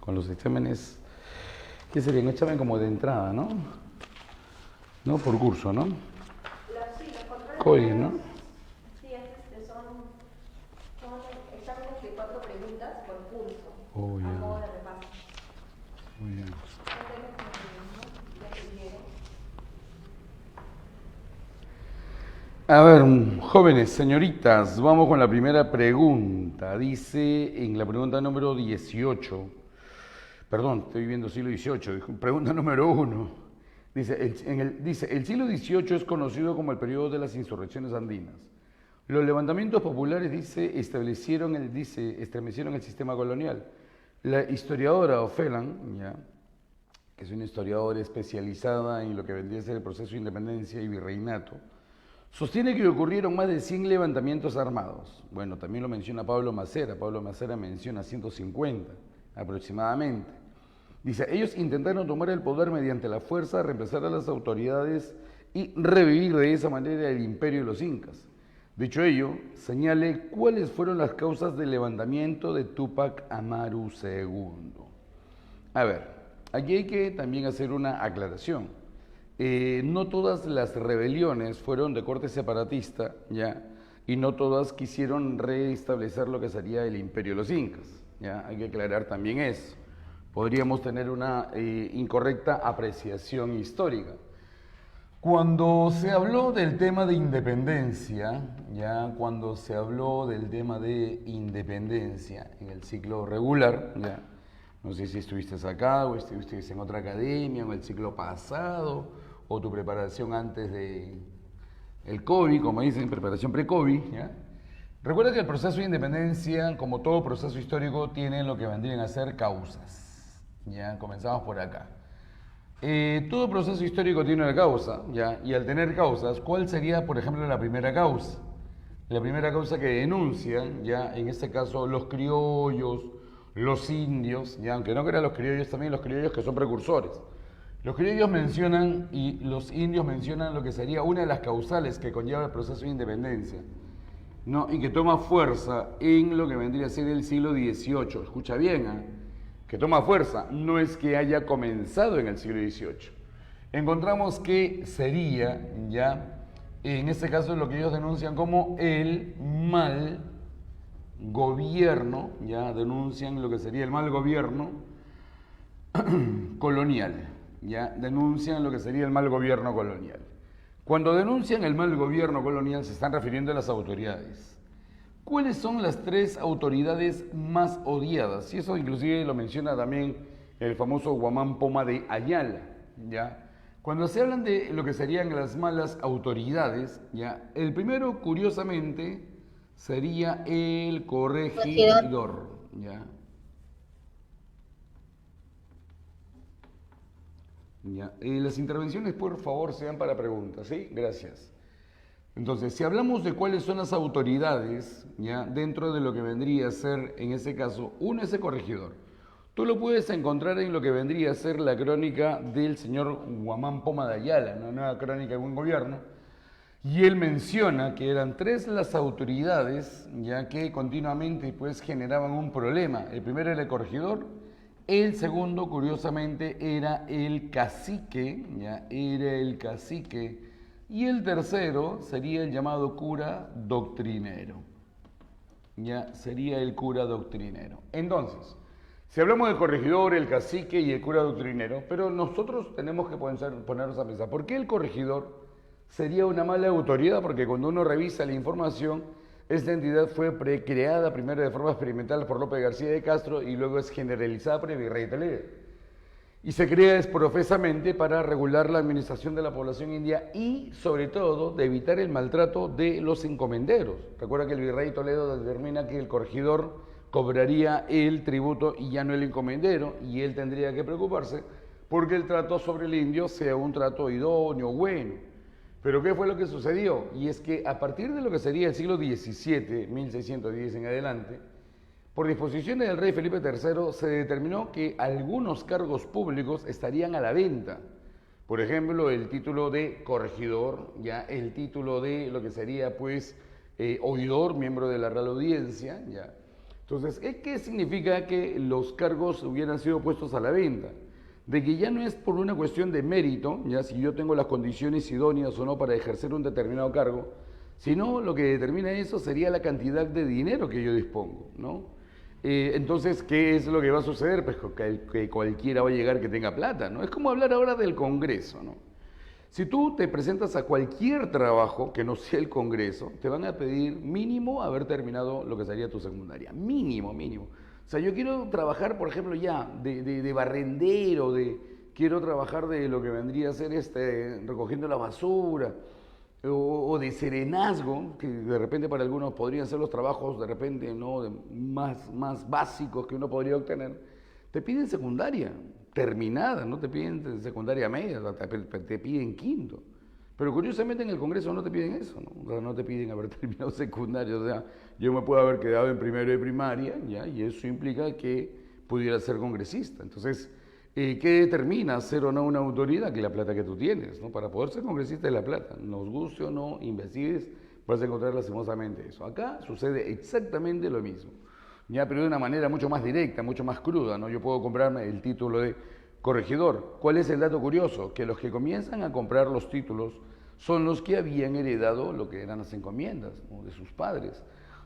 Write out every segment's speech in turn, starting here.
con los exámenes, ¿qué sería? Un examen como de entrada, ¿no? No por curso, ¿no? Sí, los controles COI, ¿no? Sí, son exámenes de 4 preguntas por curso, Oh, a ya. modo de repaso. Muy bien. Son temas que ya se vieron. A ver, jóvenes, señoritas, vamos con la primera pregunta. Dice en la pregunta número 18, perdón, estoy viendo siglo XVIII, pregunta número 1. Dice, el siglo XVIII es conocido como el periodo de las insurrecciones andinas. Los levantamientos populares, estremecieron el sistema colonial. La historiadora O'Phelan, ya, que es una historiadora especializada en lo que vendría a ser el proceso de independencia y virreinato, sostiene que ocurrieron más de 100 levantamientos armados. Bueno, también lo menciona Pablo Macera. Pablo Macera menciona 150 aproximadamente. Dice, ellos intentaron tomar el poder mediante la fuerza, reemplazar a las autoridades y revivir de esa manera el imperio de los incas. Dicho ello, señale cuáles fueron las causas del levantamiento de Túpac Amaru II. A ver, aquí hay que también hacer una aclaración. No todas las rebeliones fueron de corte separatista, ¿ya? Y no todas quisieron restablecer lo que sería el imperio de los incas, ¿ya? Hay que aclarar también eso. Podríamos tener una incorrecta apreciación histórica. Cuando se habló del tema de independencia, ya cuando se habló del tema de independencia en el ciclo regular, ya, no sé si estuviste acá o estuviste en otra academia o en el ciclo pasado o tu preparación antes de el COVID, como dicen, preparación pre-COVID, ¿ya? Recuerda que el proceso de independencia, como todo proceso histórico, tiene lo que vendrían a ser causas. Ya comenzamos por acá. Todo proceso histórico tiene una causa, ¿ya? Y al tener causas, ¿cuál sería, por ejemplo, la primera causa? La primera causa que denuncian, ya, en este caso, los criollos, los indios, ya, aunque no crean los criollos, también los criollos que son precursores. Los criollos mencionan y los indios mencionan lo que sería una de las causales que conlleva el proceso de independencia, ¿no? Y que toma fuerza en lo que vendría a ser el siglo XVIII. Escucha bien, ¿eh? Que toma fuerza, no es que haya comenzado en el siglo XVIII. Encontramos que sería, ya, en este caso lo que ellos denuncian como el mal gobierno, ya denuncian lo que sería el mal gobierno colonial, ya denuncian lo que sería el mal gobierno colonial. Cuando denuncian el mal gobierno colonial se están refiriendo a las autoridades. ¿Cuáles son las 3 autoridades más odiadas? Y eso inclusive lo menciona también el famoso Guamán Poma de Ayala, ¿ya? Cuando se hablan de lo que serían las malas autoridades, ¿ya? El primero, curiosamente, sería el corregidor, ¿ya? ¿Ya? Las intervenciones, por favor, sean para preguntas, ¿sí? Gracias. Entonces, si hablamos de cuáles son las autoridades, ¿ya? Dentro de lo que vendría a ser, en ese caso, uno es el corregidor. Tú lo puedes encontrar en lo que vendría a ser la crónica del señor Guamán Poma de Ayala, ¿no? Una crónica de buen gobierno. Y él menciona que eran 3 las autoridades, ya que continuamente pues generaban un problema. El primero era el corregidor, el segundo, curiosamente, era el cacique, ya era el cacique, y el tercero sería el llamado cura doctrinero. Ya sería el cura doctrinero. Entonces, si hablamos del corregidor, el cacique y el cura doctrinero, pero nosotros tenemos que ponernos a pensar, ¿por qué el corregidor sería una mala autoridad? Porque cuando uno revisa la información, esta entidad fue creada primero de forma experimental por López García de Castro y luego es generalizada por el virrey Toledo. Y se crea profesamente para regular la administración de la población india y, sobre todo, de evitar el maltrato de los encomenderos. Recuerda que el virrey Toledo determina que el corregidor cobraría el tributo y ya no el encomendero, y él tendría que preocuparse porque el trato sobre el indio sea un trato idóneo, bueno. Pero ¿qué fue lo que sucedió? Y es que a partir de lo que sería el siglo XVII, 1610 en adelante, por disposiciones del rey Felipe III se determinó que algunos cargos públicos estarían a la venta. Por ejemplo, el título de corregidor, ya el título de lo que sería pues oidor, miembro de la Real Audiencia, ya. Entonces, ¿qué significa que los cargos hubieran sido puestos a la venta? De que ya no es por una cuestión de mérito, ya si yo tengo las condiciones idóneas o no para ejercer un determinado cargo, sino lo que determina eso sería la cantidad de dinero que yo dispongo, ¿no? Entonces, ¿qué es lo que va a suceder? Pues que cualquiera va a llegar que tenga plata, ¿no? Es como hablar ahora del Congreso, ¿no? Si tú te presentas a cualquier trabajo que no sea el Congreso, te van a pedir mínimo haber terminado lo que sería tu secundaria. Mínimo, mínimo. O sea, yo quiero trabajar, por ejemplo, ya de barrendero, quiero trabajar de lo que vendría a ser recogiendo la basura, o de serenazgo, que de repente para algunos podrían ser los trabajos de repente ¿no? más básicos que uno podría obtener, te piden secundaria terminada, no te piden secundaria media, te piden quinto. Pero curiosamente en el Congreso no te piden eso, ¿no? O sea, no te piden haber terminado secundaria, o sea, yo me puedo haber quedado en primero de primaria, ¿ya? Y eso implica que pudiera ser congresista. Entonces, ¿qué determina ser o no una autoridad? Que la plata que tú tienes, ¿no? Para poder ser congresista es la plata. Nos guste o no, investigues, vas a encontrar lastimosamente eso. Acá sucede exactamente lo mismo, ya, pero de una manera mucho más directa, mucho más cruda, ¿no? Yo puedo comprarme el título de corregidor. ¿Cuál es el dato curioso? Que los que comienzan a comprar los títulos son los que habían heredado lo que eran las encomiendas, ¿no? De sus padres.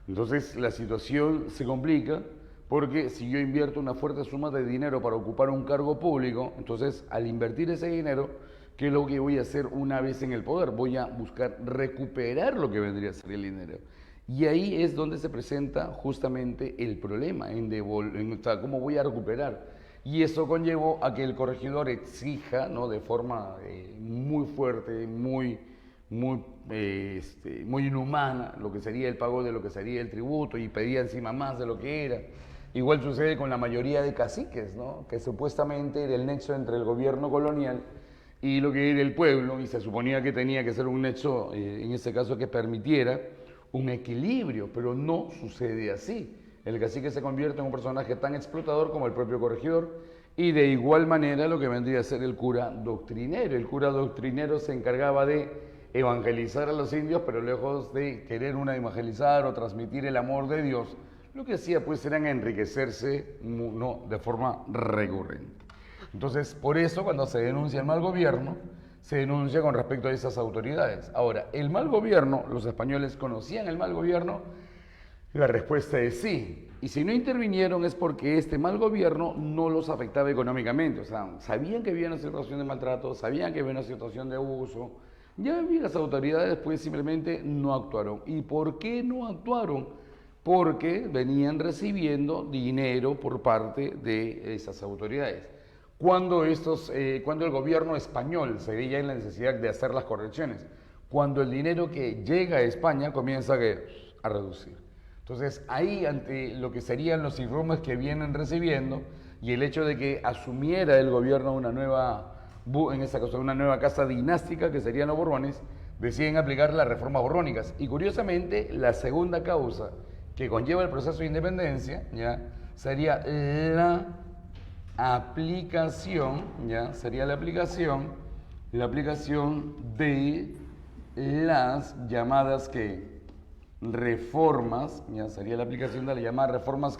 Entonces la situación se complica porque si yo invierto una fuerte suma de dinero para ocupar un cargo público, entonces al invertir ese dinero, ¿qué es lo que voy a hacer una vez en el poder? Voy a buscar recuperar lo que vendría a ser el dinero. Y ahí es donde se presenta justamente el problema, o sea, cómo voy a recuperar. Y eso conllevó a que el corregidor exija, ¿no? De forma muy fuerte, muy inhumana, lo que sería el pago de lo que sería el tributo y pedía encima más de lo que era. Igual sucede con la mayoría de caciques, ¿no? Que supuestamente era el nexo entre el gobierno colonial y lo que era el pueblo, y se suponía que tenía que ser un nexo, en este caso, que permitiera un equilibrio, pero no sucede así. El cacique se convierte en un personaje tan explotador como el propio corregidor, y de igual manera lo que vendría a ser el cura doctrinero. El cura doctrinero se encargaba de evangelizar a los indios, pero lejos de querer evangelizar o transmitir el amor de Dios, lo que hacía pues era enriquecerse no, de forma recurrente. Entonces, por eso cuando se denuncia el mal gobierno, se denuncia con respecto a esas autoridades. Ahora, el mal gobierno, los españoles conocían el mal gobierno, la respuesta es sí. Y si no intervinieron es porque este mal gobierno no los afectaba económicamente. O sea, sabían que había una situación de maltrato, sabían que había una situación de abuso. Ya bien, las autoridades pues simplemente no actuaron. ¿Y por qué no actuaron? Porque venían recibiendo dinero por parte de esas autoridades. Cuando el gobierno español se veía en la necesidad de hacer las correcciones, cuando el dinero que llega a España comienza a reducir. Entonces ahí, ante lo que serían los informes que vienen recibiendo y el hecho de que asumiera el gobierno una nueva casa dinástica que serían los Borbones, deciden aplicar las reformas borbónicas. Y curiosamente, la segunda causa que conlleva el proceso de independencia, ¿ya? Sería la aplicación de las llamadas reformas, ya sería la aplicación de las llamadas reformas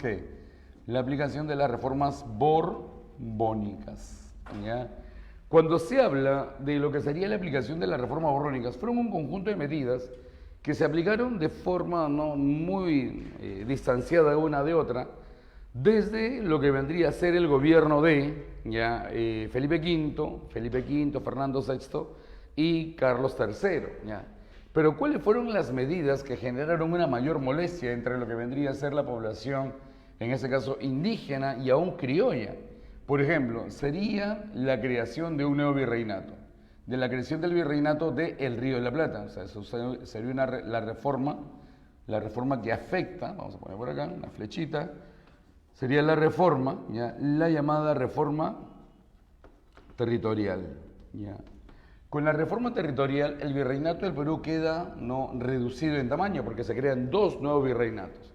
la aplicación de las reformas borbónicas, ¿ya? Cuando se habla de lo que sería la aplicación de las reformas borbónicas, fueron un conjunto de medidas que se aplicaron de forma no muy distanciada una de otra, desde lo que vendría a ser el gobierno de Felipe V, Fernando VI y Carlos III. ¿Ya? Pero ¿cuáles fueron las medidas que generaron una mayor molestia entre lo que vendría a ser la población, en este caso indígena y aún criolla? Por ejemplo, sería la creación de un nuevo virreinato, de la creación del virreinato del Río de la Plata. O sea, eso sería la reforma que afecta, vamos a poner por acá, una flechita, sería la reforma, ¿ya? La llamada reforma territorial. ¿Ya? Con la reforma territorial, el virreinato del Perú queda no reducido en tamaño, porque se crean dos nuevos virreinatos.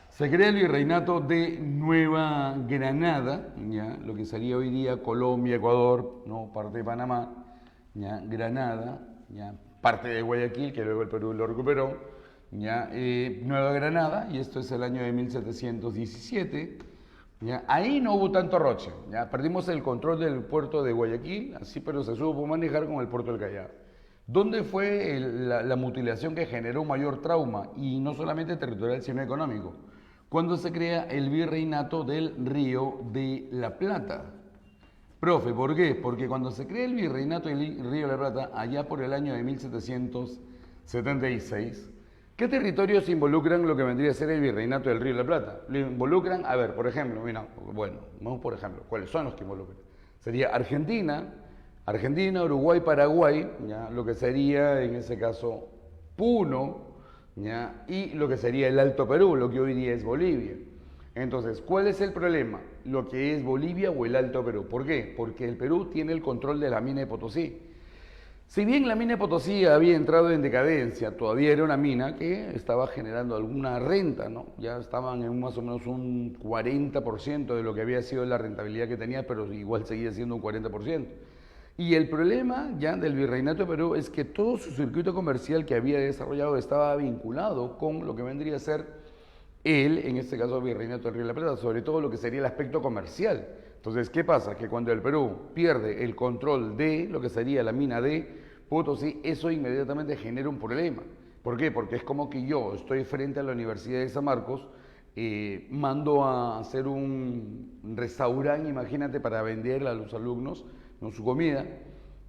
Se crea el virreinato de Nueva Granada, ¿ya? Lo que sería hoy día Colombia, Ecuador, ¿no? Parte de Panamá, ¿ya? Granada, ¿ya? Parte de Guayaquil, que luego el Perú lo recuperó, ¿ya? Nueva Granada, y esto es el año de 1717, ¿ya? Ahí no hubo tanto roche, ¿ya? Perdimos el control del puerto de Guayaquil, así, pero se supo manejar con el puerto del Callao. ¿Dónde fue la mutilación que generó un mayor trauma? Y no solamente territorial, sino económico. Cuando se crea el virreinato del Río de la Plata. Profe, ¿por qué? Porque cuando se crea el virreinato del Río de la Plata, allá por el año de 1776, ¿qué territorios involucran lo que vendría a ser el virreinato del Río de la Plata? Lo involucran, a ver, por ejemplo, mira, bueno, vamos por ejemplo, ¿cuáles son los que involucran? Sería Argentina, Uruguay, Paraguay, ¿ya? Lo que sería en ese caso Puno, ¿ya? Y lo que sería el Alto Perú, lo que hoy día es Bolivia. Entonces, ¿cuál es el problema? Lo que es Bolivia o el Alto Perú. ¿Por qué? Porque el Perú tiene el control de la mina de Potosí. Si bien la mina de Potosí había entrado en decadencia, todavía era una mina que estaba generando alguna renta, ¿no? Ya estaban en más o menos un 40% de lo que había sido la rentabilidad que tenía, pero igual seguía siendo un 40%. Y el problema ya del Virreinato de Perú es que todo su circuito comercial que había desarrollado estaba vinculado con lo que vendría a ser en este caso Virreinato del Río de la Plata, sobre todo lo que sería el aspecto comercial. Entonces, ¿qué pasa? Que cuando el Perú pierde el control de lo que sería la mina de Potosí, eso inmediatamente genera un problema. ¿Por qué? Porque es como que yo estoy frente a la Universidad de San Marcos, mando a hacer un restaurante, imagínate, para vender a los alumnos, ¿no?, su comida,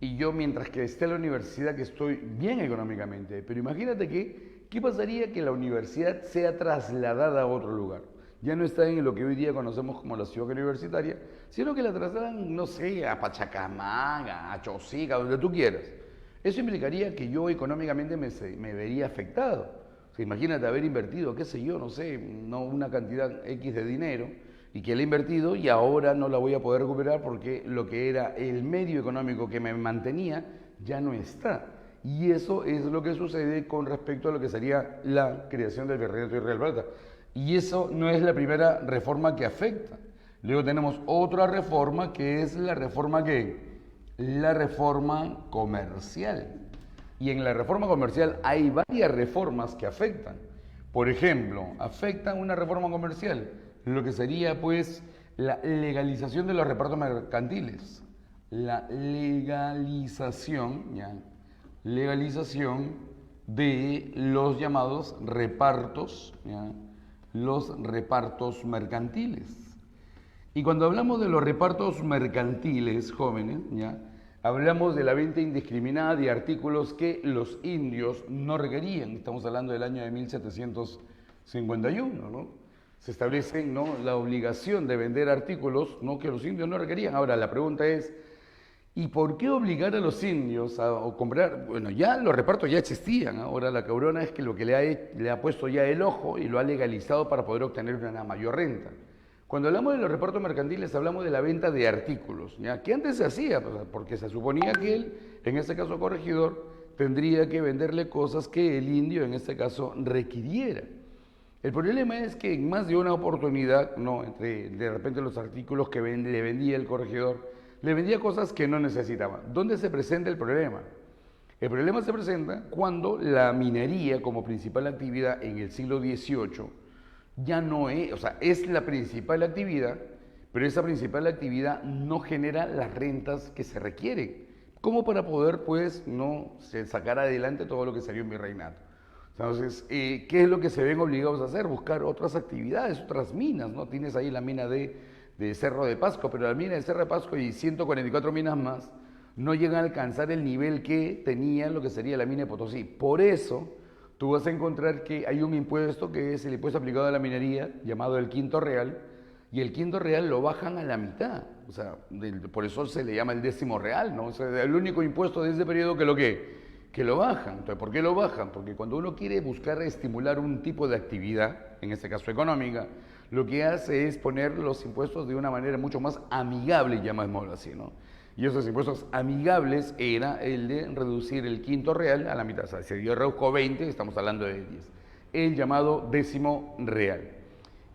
y yo mientras que esté en la universidad que estoy bien económicamente, pero imagínate que ¿qué pasaría que la universidad sea trasladada a otro lugar? Ya no está en lo que hoy día conocemos como la ciudad universitaria, sino que la trasladan, no sé, a Pachacamaga, a Chosica, donde tú quieras. Eso implicaría que yo económicamente me vería afectado. O sea, imagínate haber invertido, qué sé yo, no sé, una cantidad X de dinero y que la he invertido y ahora no la voy a poder recuperar porque lo que era el medio económico que me mantenía ya no está. Y eso es lo que sucede con respecto a lo que sería la creación del Virreinato del Río de la Plata. Y eso no es la primera reforma que afecta. Luego tenemos otra reforma que es la reforma ¿qué? La reforma comercial. Y en la reforma comercial hay varias reformas que afectan. Por ejemplo, afecta una reforma comercial, lo que sería pues la legalización de los repartos mercantiles. La legalización, ¿ya? Legalización de los llamados repartos, ¿ya? Los repartos mercantiles. Y cuando hablamos de los repartos mercantiles, jóvenes, ¿ya?, hablamos de la venta indiscriminada de artículos que los indios no requerían. Estamos hablando del año de 1751, ¿no? Se establece, ¿no?, la obligación de vender artículos, ¿no?, que los indios no requerían. Ahora, la pregunta es, ¿y por qué obligar a los indios a comprar? Bueno, ya los repartos ya existían. Ahora la cabrona es que lo que le ha puesto ya el ojo y lo ha legalizado para poder obtener una mayor renta. Cuando hablamos de los repartos mercantiles hablamos de la venta de artículos, ¿ya?, que antes se hacía, porque se suponía que él, en este caso corregidor, tendría que venderle cosas que el indio, en este caso, requiriera. El problema es que en más de una oportunidad, ¿no?, entre de repente los artículos que le vendía el corregidor, le vendía cosas que no necesitaba. ¿Dónde se presenta el problema? El problema se presenta cuando la minería como principal actividad en el siglo XVIII ya no es, o sea, es la principal actividad, pero esa principal actividad no genera las rentas que se requieren, como para poder, pues, no sacar adelante todo lo que sería un virreinato. Entonces, ¿qué es lo que se ven obligados a hacer? Buscar otras actividades, otras minas, ¿no? Tienes ahí la mina de Cerro de Pasco, pero la mina de Cerro de Pasco y 144 minas más no llegan a alcanzar el nivel que tenía lo que sería la mina de Potosí. Por eso, tú vas a encontrar que hay un impuesto que es el impuesto aplicado a la minería, llamado el quinto real, y el quinto real lo bajan a la mitad. O sea, por eso se le llama el décimo real, ¿no? O sea, el único impuesto de ese periodo que lo bajan. Entonces, ¿por qué lo bajan? Porque cuando uno quiere buscar estimular un tipo de actividad, en este caso económica, lo que hace es poner los impuestos de una manera mucho más amigable, llamémoslo así, ¿no? Y esos impuestos amigables era el de reducir el quinto real a la mitad. O sea, si yo reduzco 20, estamos hablando de 10. El llamado décimo real.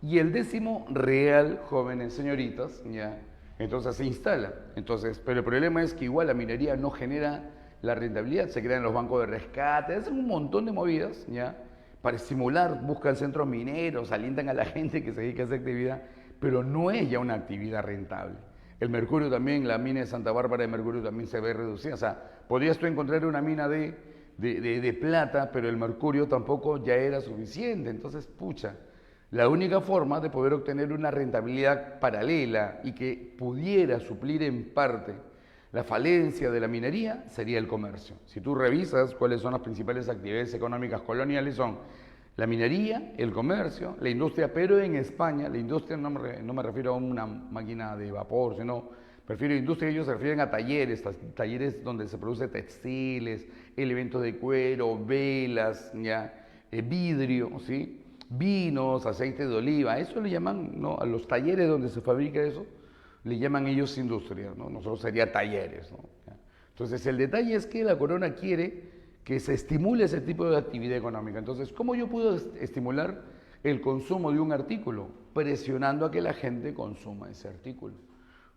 Y el décimo real, jóvenes señoritas, ya, entonces se instala. Entonces, pero el problema es que igual la minería no genera la rentabilidad, se crean los bancos de rescate, hacen un montón de movidas, ¿ya? para estimular, buscan centros mineros, alientan a la gente que se dedique a esa actividad, pero no es ya una actividad rentable. El mercurio también, la mina de Santa Bárbara de mercurio también se ve reducida. O sea, podrías tú encontrar una mina de plata, pero el mercurio tampoco ya era suficiente. Entonces, pucha, la única forma de poder obtener una rentabilidad paralela y que pudiera suplir en parte la falencia de la minería sería el comercio. Si tú revisas cuáles son las principales actividades económicas coloniales, son la minería, el comercio, la industria, pero en España, la industria no me refiero a una máquina de vapor, sino prefiero industria, ellos se refieren a talleres, talleres donde se produce textiles, elementos de cuero, velas, ya, vidrio, ¿sí? Vinos, aceite de oliva, eso le llaman, ¿no? A los talleres donde se fabrica eso, le llaman ellos industria, ¿no? Nosotros sería talleres, ¿no? Entonces el detalle es que la corona quiere que se estimule ese tipo de actividad económica. Entonces, ¿cómo yo puedo estimular el consumo de un artículo? Presionando a que la gente consuma ese artículo.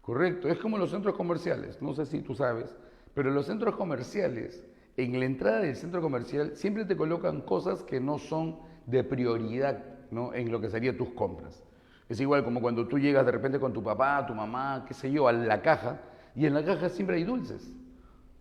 Correcto, es como los centros comerciales, no sé si tú sabes, pero los centros comerciales, en la entrada del centro comercial, siempre te colocan cosas que no son de prioridad, ¿no? En lo que serían tus compras. Es igual como cuando tú llegas de repente con tu papá, tu mamá, qué sé yo, a la caja, y en la caja siempre hay dulces.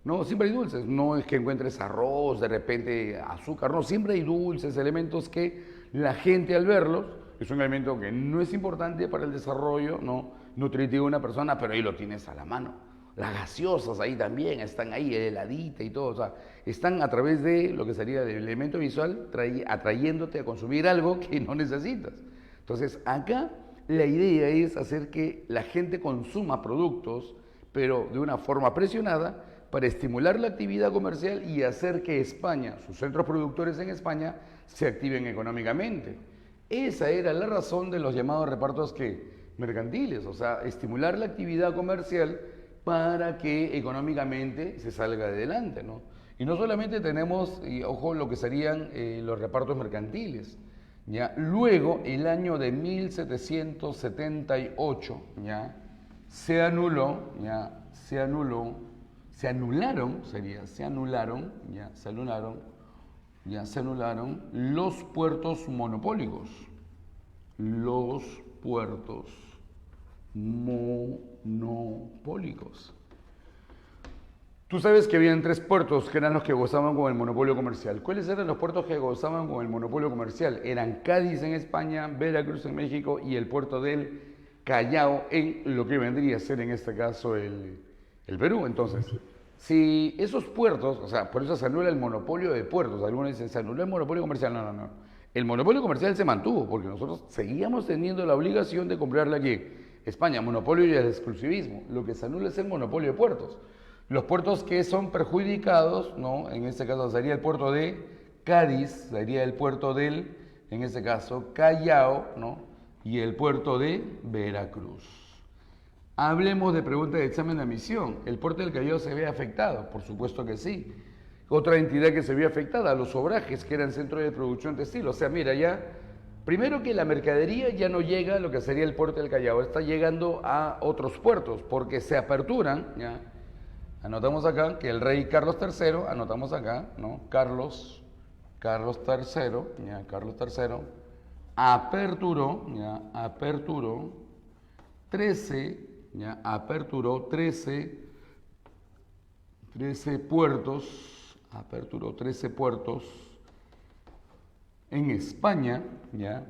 No, siempre hay dulces, no es que encuentres arroz, de repente azúcar, no, siempre hay dulces, elementos que la gente al verlos, es un elemento que no es importante para el desarrollo, ¿no? Nutritivo de una persona, pero ahí lo tienes a la mano. Las gaseosas ahí también, están ahí, el heladita y todo, o sea, están a través de lo que sería el elemento visual, atrayéndote a consumir algo que no necesitas. Entonces, acá la idea es hacer que la gente consuma productos, pero de una forma presionada, para estimular la actividad comercial y hacer que España, sus centros productores en España, se activen económicamente. Esa era la razón de los llamados repartos mercantiles, o sea, estimular la actividad comercial para que económicamente se salga adelante, ¿no? Y no solamente tenemos, ojo, lo que serían los repartos mercantiles, ¿ya? Luego, el año de 1778, ¿ya? Se anularon los puertos monopólicos. Los puertos monopólicos. Tú sabes que habían 3 puertos que eran los que gozaban con el monopolio comercial. ¿Cuáles eran los puertos que gozaban con el monopolio comercial? Eran Cádiz en España, Veracruz en México y el puerto del Callao en lo que vendría a ser en este caso el Perú. Entonces, si esos puertos, o sea, por eso se anula el monopolio de puertos, algunos dicen, se anuló el monopolio comercial, no. El monopolio comercial se mantuvo porque nosotros seguíamos teniendo la obligación de comprarle aquí. España, monopolio y el exclusivismo. Lo que se anula es el monopolio de puertos. Los puertos que son perjudicados, ¿no? En este caso sería el puerto de Cádiz, sería el puerto del, en este caso, Callao, ¿no? Y el puerto de Veracruz. Hablemos de pregunta de examen de admisión. ¿El puerto del Callao se ve afectado? Por supuesto que sí. Otra entidad que se ve afectada, los obrajes, que eran centros de producción textil. O sea, mira, ya, primero que la mercadería ya no llega a lo que sería el puerto del Callao, está llegando a otros puertos, porque se aperturan, ¿ya? Anotamos acá que el rey Carlos III, anotamos acá, ¿no? Carlos III, ¿ya? Carlos III, aperturó 13 puertos en España, ¿ya?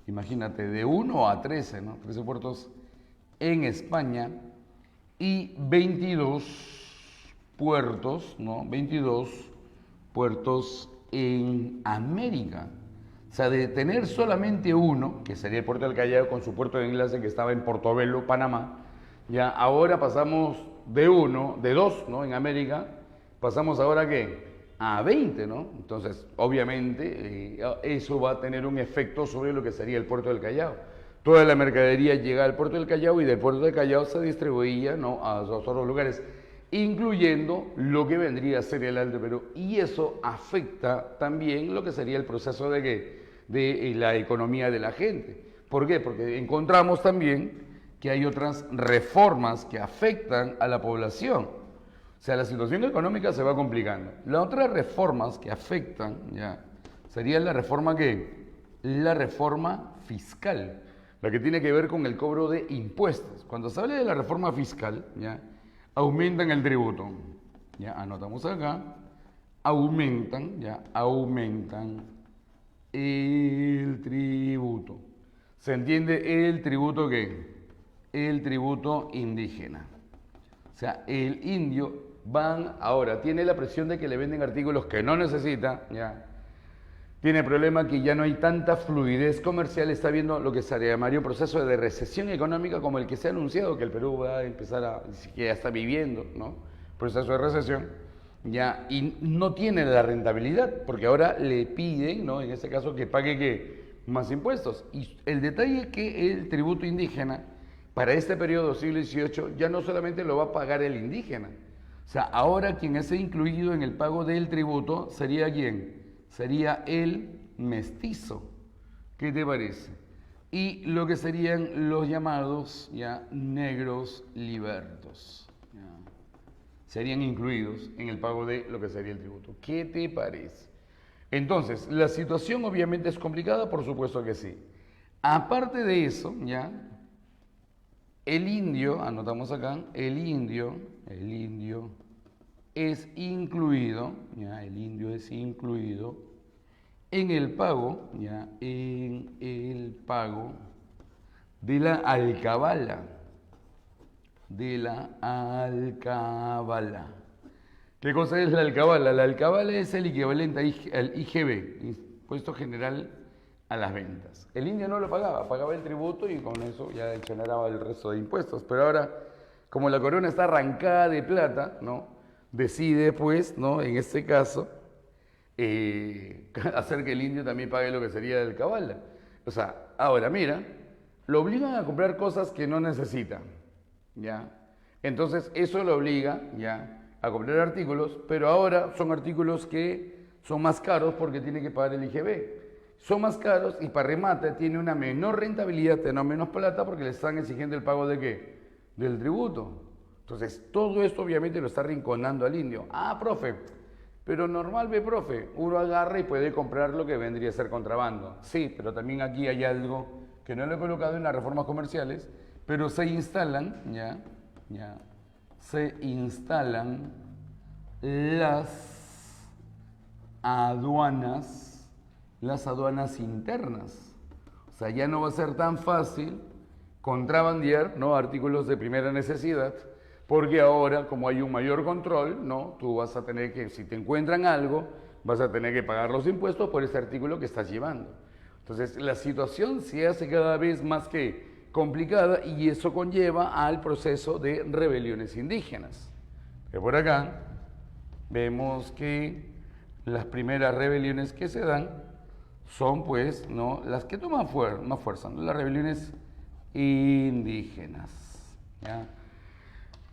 Imagínate, de 1 a 13, ¿no? 13 puertos en España y 22 puertos, ¿no? 22 puertos en América. O sea, de tener solamente uno, que sería el puerto del Callao con su puerto de enlace que estaba en Portobelo, Panamá, ya ahora pasamos de 2, ¿no? En América, pasamos ahora ¿qué? A 20, ¿no? Entonces, obviamente, eso va a tener un efecto sobre lo que sería el puerto del Callao. Toda la mercadería llega al puerto del Callao y del puerto del Callao se distribuía, ¿no? A otros lugares, incluyendo lo que vendría a ser el Alto Perú. Y eso afecta también lo que sería el proceso de la economía de la gente. ¿Por qué? Porque encontramos también que hay otras reformas que afectan a la población. O sea, la situación económica se va complicando. Las otras reformas que afectan, ya, o sería la reforma ¿qué? La reforma fiscal, la que tiene que ver con el cobro de impuestos. Cuando se habla de la reforma fiscal, ¿ya? Aumentan el tributo. Ya anotamos acá, aumentan, ya, aumentan el tributo. ¿Se entiende el tributo qué? El tributo indígena. O sea, el indio ahora tiene la presión de que le venden artículos que no necesita, ya. Tiene el problema que ya no hay tanta fluidez comercial, está viendo lo que se llamaría un proceso de recesión económica como el que se ha anunciado, que el Perú va a empezar que ya está viviendo, ¿no? Proceso de recesión, ya, y no tiene la rentabilidad, porque ahora le piden, ¿no? En este caso, que pague ¿qué? Más impuestos. Y el detalle es que el tributo indígena, para este periodo siglo XVIII, ya no solamente lo va a pagar el indígena, o sea, ahora quien es incluido en el pago del tributo sería ¿quién? Sería el mestizo. ¿Qué te parece? Y lo que serían los llamados ya negros libertos. Ya. Serían incluidos en el pago de lo que sería el tributo. ¿Qué te parece? Entonces, la situación obviamente es complicada, por supuesto que sí. Aparte de eso, ya, el indio, anotamos acá, el indio es incluido, ya, el indio es incluido en el pago, ya, en el pago de la alcabala, ¿Qué cosa es la alcabala? La alcabala es el equivalente al IGB, Impuesto General a las Ventas. El indio no lo pagaba el tributo y con eso ya generaba el resto de impuestos. Pero ahora, como la corona está arrancada de plata, ¿no? Decide, pues, ¿no? En este caso, hacer que el indio también pague lo que sería la alcabala. O sea, ahora, mira, lo obligan a comprar cosas que no necesita, ¿ya? Entonces, eso lo obliga, ¿ya?, a comprar artículos, pero ahora son artículos que son más caros porque tiene que pagar el IGB. Son más caros y para remate tiene una menor rentabilidad, tiene menos plata porque le están exigiendo el pago de ¿qué? Del tributo. Entonces, todo esto obviamente lo está rinconando al indio. Ah, profe, pero normal, profe, uno agarra y puede comprar lo que vendría a ser contrabando. Sí, pero también aquí hay algo que no lo he colocado en las reformas comerciales, pero se instalan, se instalan las aduanas internas. O sea, ya no va a ser tan fácil contrabandear, ¿no?, artículos de primera necesidad, porque ahora, como hay un mayor control, ¿no?, tú vas a tener que, si te encuentran algo, vas a tener que pagar los impuestos por ese artículo que estás llevando. Entonces, la situación se hace cada vez más que complicada y eso conlleva al proceso de rebeliones indígenas. Que por acá vemos que las primeras rebeliones que se dan son, pues, ¿no?, las que toman más fuerza, ¿no?, las rebeliones indígenas, ¿ya?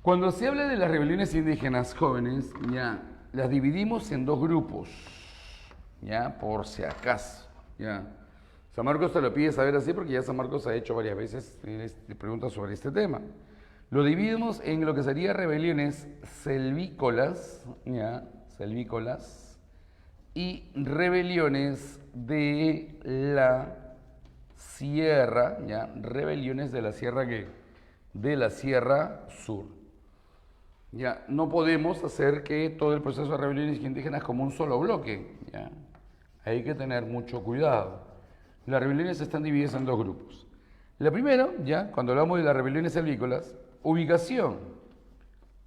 Cuando se habla de las rebeliones indígenas, jóvenes, ya las dividimos en dos grupos, ya, por si acaso, ya. San Marcos te lo pide saber así porque ya San Marcos ha hecho varias veces preguntas sobre este tema. Lo dividimos en lo que sería rebeliones selvícolas, ya, selvícolas, y rebeliones de la sierra, ya, rebeliones de la sierra ¿qué? De la sierra sur. Ya, no podemos hacer que todo el proceso de rebeliones indígenas como un solo bloque, ya. Hay que tener mucho cuidado. Las rebeliones están divididas en dos grupos. La primera, ya, cuando hablamos de las rebeliones selvícolas, ubicación.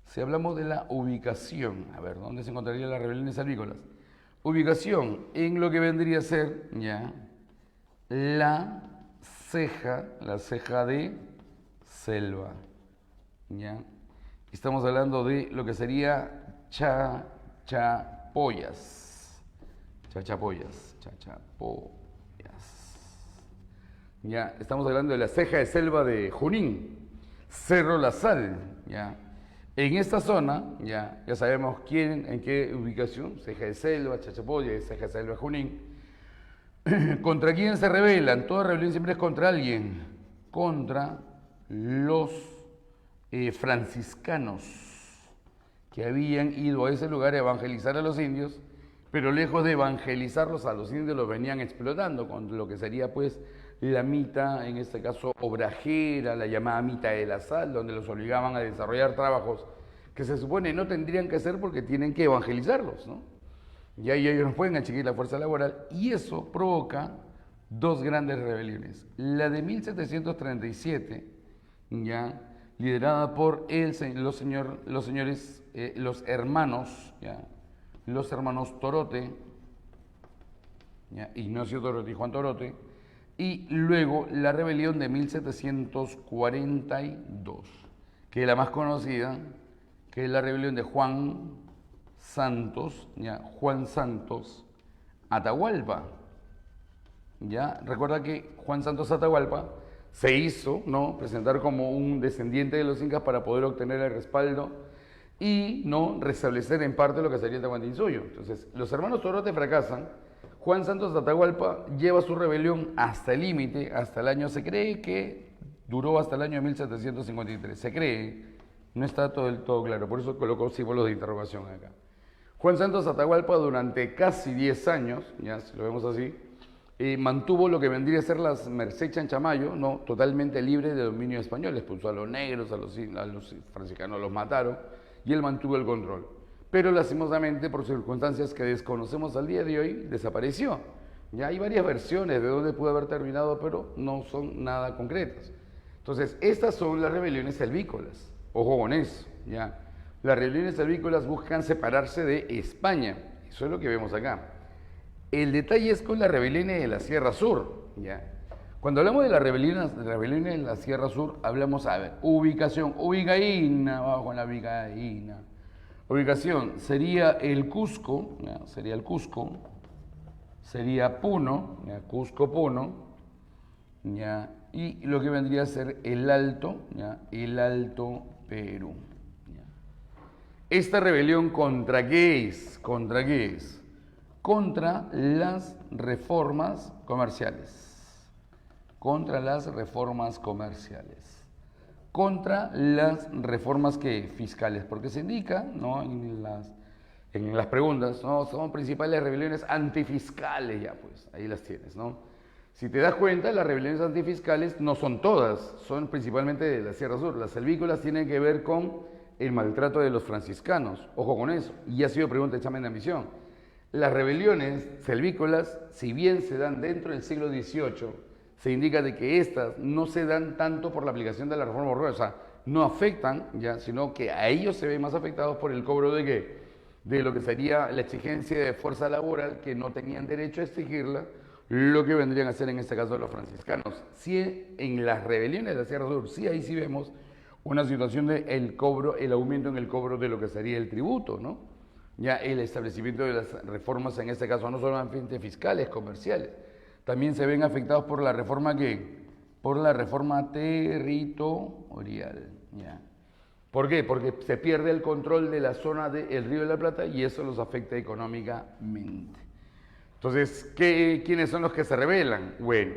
Si hablamos de la ubicación, a ver, ¿dónde se encontrarían las rebeliones selvícolas? Ubicación en lo que vendría a ser, ya, la ceja de selva, ya. Estamos hablando de lo que sería chachapoyas. Ya, estamos hablando de la ceja de selva de Junín, Cerro La Sal, ya. En esta zona, ya sabemos quién, en qué ubicación, ceja de selva, Chachapoyas, ceja de selva de Junín. ¿Contra quién se rebelan? Toda rebelión siempre es contra alguien, contra los franciscanos que habían ido a ese lugar a evangelizar a los indios, pero lejos de evangelizarlos a los indios los venían explotando con lo que sería pues la mita, en este caso obrajera, la llamada mita de la sal, donde los obligaban a desarrollar trabajos que se supone no tendrían que hacer porque tienen que evangelizarlos, ¿no? Y ahí ellos no pueden achicar la fuerza laboral y eso provoca dos grandes rebeliones. La de 1737, ya, liderada por los hermanos, ya, los hermanos Torote, ya, Ignacio Torote y Juan Torote, y luego la rebelión de 1742, que es la más conocida, que es la rebelión de Juan Santos, ya, Juan Santos Atahualpa. Ya, recuerda que Juan Santos Atahualpa se hizo, ¿no?, presentar como un descendiente de los incas para poder obtener el respaldo y no restablecer en parte lo que sería el Tahuantinsuyo. Entonces, los hermanos Torote fracasan, Juan Santos Atahualpa lleva su rebelión hasta el límite, hasta el año, se cree que duró hasta el año 1753, se cree, no está del todo claro, por eso coloco símbolos de interrogación acá. Juan Santos Atahualpa durante casi 10 años, ya si lo vemos así, mantuvo lo que vendría a ser las Merced Chanchamayo, ¿no?, totalmente libre de dominio español, expulsó a los negros, a los franciscanos los mataron, y él mantuvo el control. Pero lastimosamente, por circunstancias que desconocemos al día de hoy, desapareció. Ya hay varias versiones de dónde pudo haber terminado, pero no son nada concretas. Entonces, estas son las rebeliones selvícolas. Ojo con eso, ¿ya? Las rebeliones selvícolas buscan separarse de España. Eso es lo que vemos acá. El detalle es con las rebeliones de la Sierra Sur, ¿ya? Cuando hablamos de las rebeliones de la Sierra Sur, hablamos, a ver, ubicación, ubicaína, vamos con la ubicaína. Ubicación sería el Cusco, ¿ya? Sería Puno, ¿ya? Cusco, Puno, ¿ya? Y lo que vendría a ser el Alto, ¿ya? El Alto Perú. ¿Ya? Esta rebelión, ¿contra qué es? ¿Contra qué es? Contra las reformas comerciales. Contra las reformas comerciales. Contra las reformas fiscales, porque se indica, ¿no?, en las preguntas, ¿no?, son principales rebeliones antifiscales, ya pues, ahí las tienes, ¿no? Si te das cuenta, las rebeliones antifiscales no son todas, son principalmente de la Sierra Sur. Las selvícolas tienen que ver con el maltrato de los franciscanos, ojo con eso, y ha sido pregunta de examen de admisión. Las rebeliones selvícolas, si bien se dan dentro del siglo XVIII, se indica de que estas no se dan tanto por la aplicación de la reforma borgoñona, o sea, no afectan, ya, sino que a ellos se ven más afectados por el cobro de ¿qué? De lo que sería la exigencia de fuerza laboral, que no tenían derecho a exigirla, lo que vendrían a hacer en este caso los franciscanos. Sí, en las rebeliones de la Sierra Sur, sí, ahí sí vemos una situación de el aumento en el cobro de lo que sería el tributo, ¿no? Ya el establecimiento de las reformas, en este caso no solamente fiscales, comerciales, también se ven afectados por la reforma por la reforma territorial, ¿ya? ¿Por qué? Porque se pierde el control de la zona del Río de la Plata y eso los afecta económicamente. Entonces, ¿quiénes son los que se rebelan? Bueno,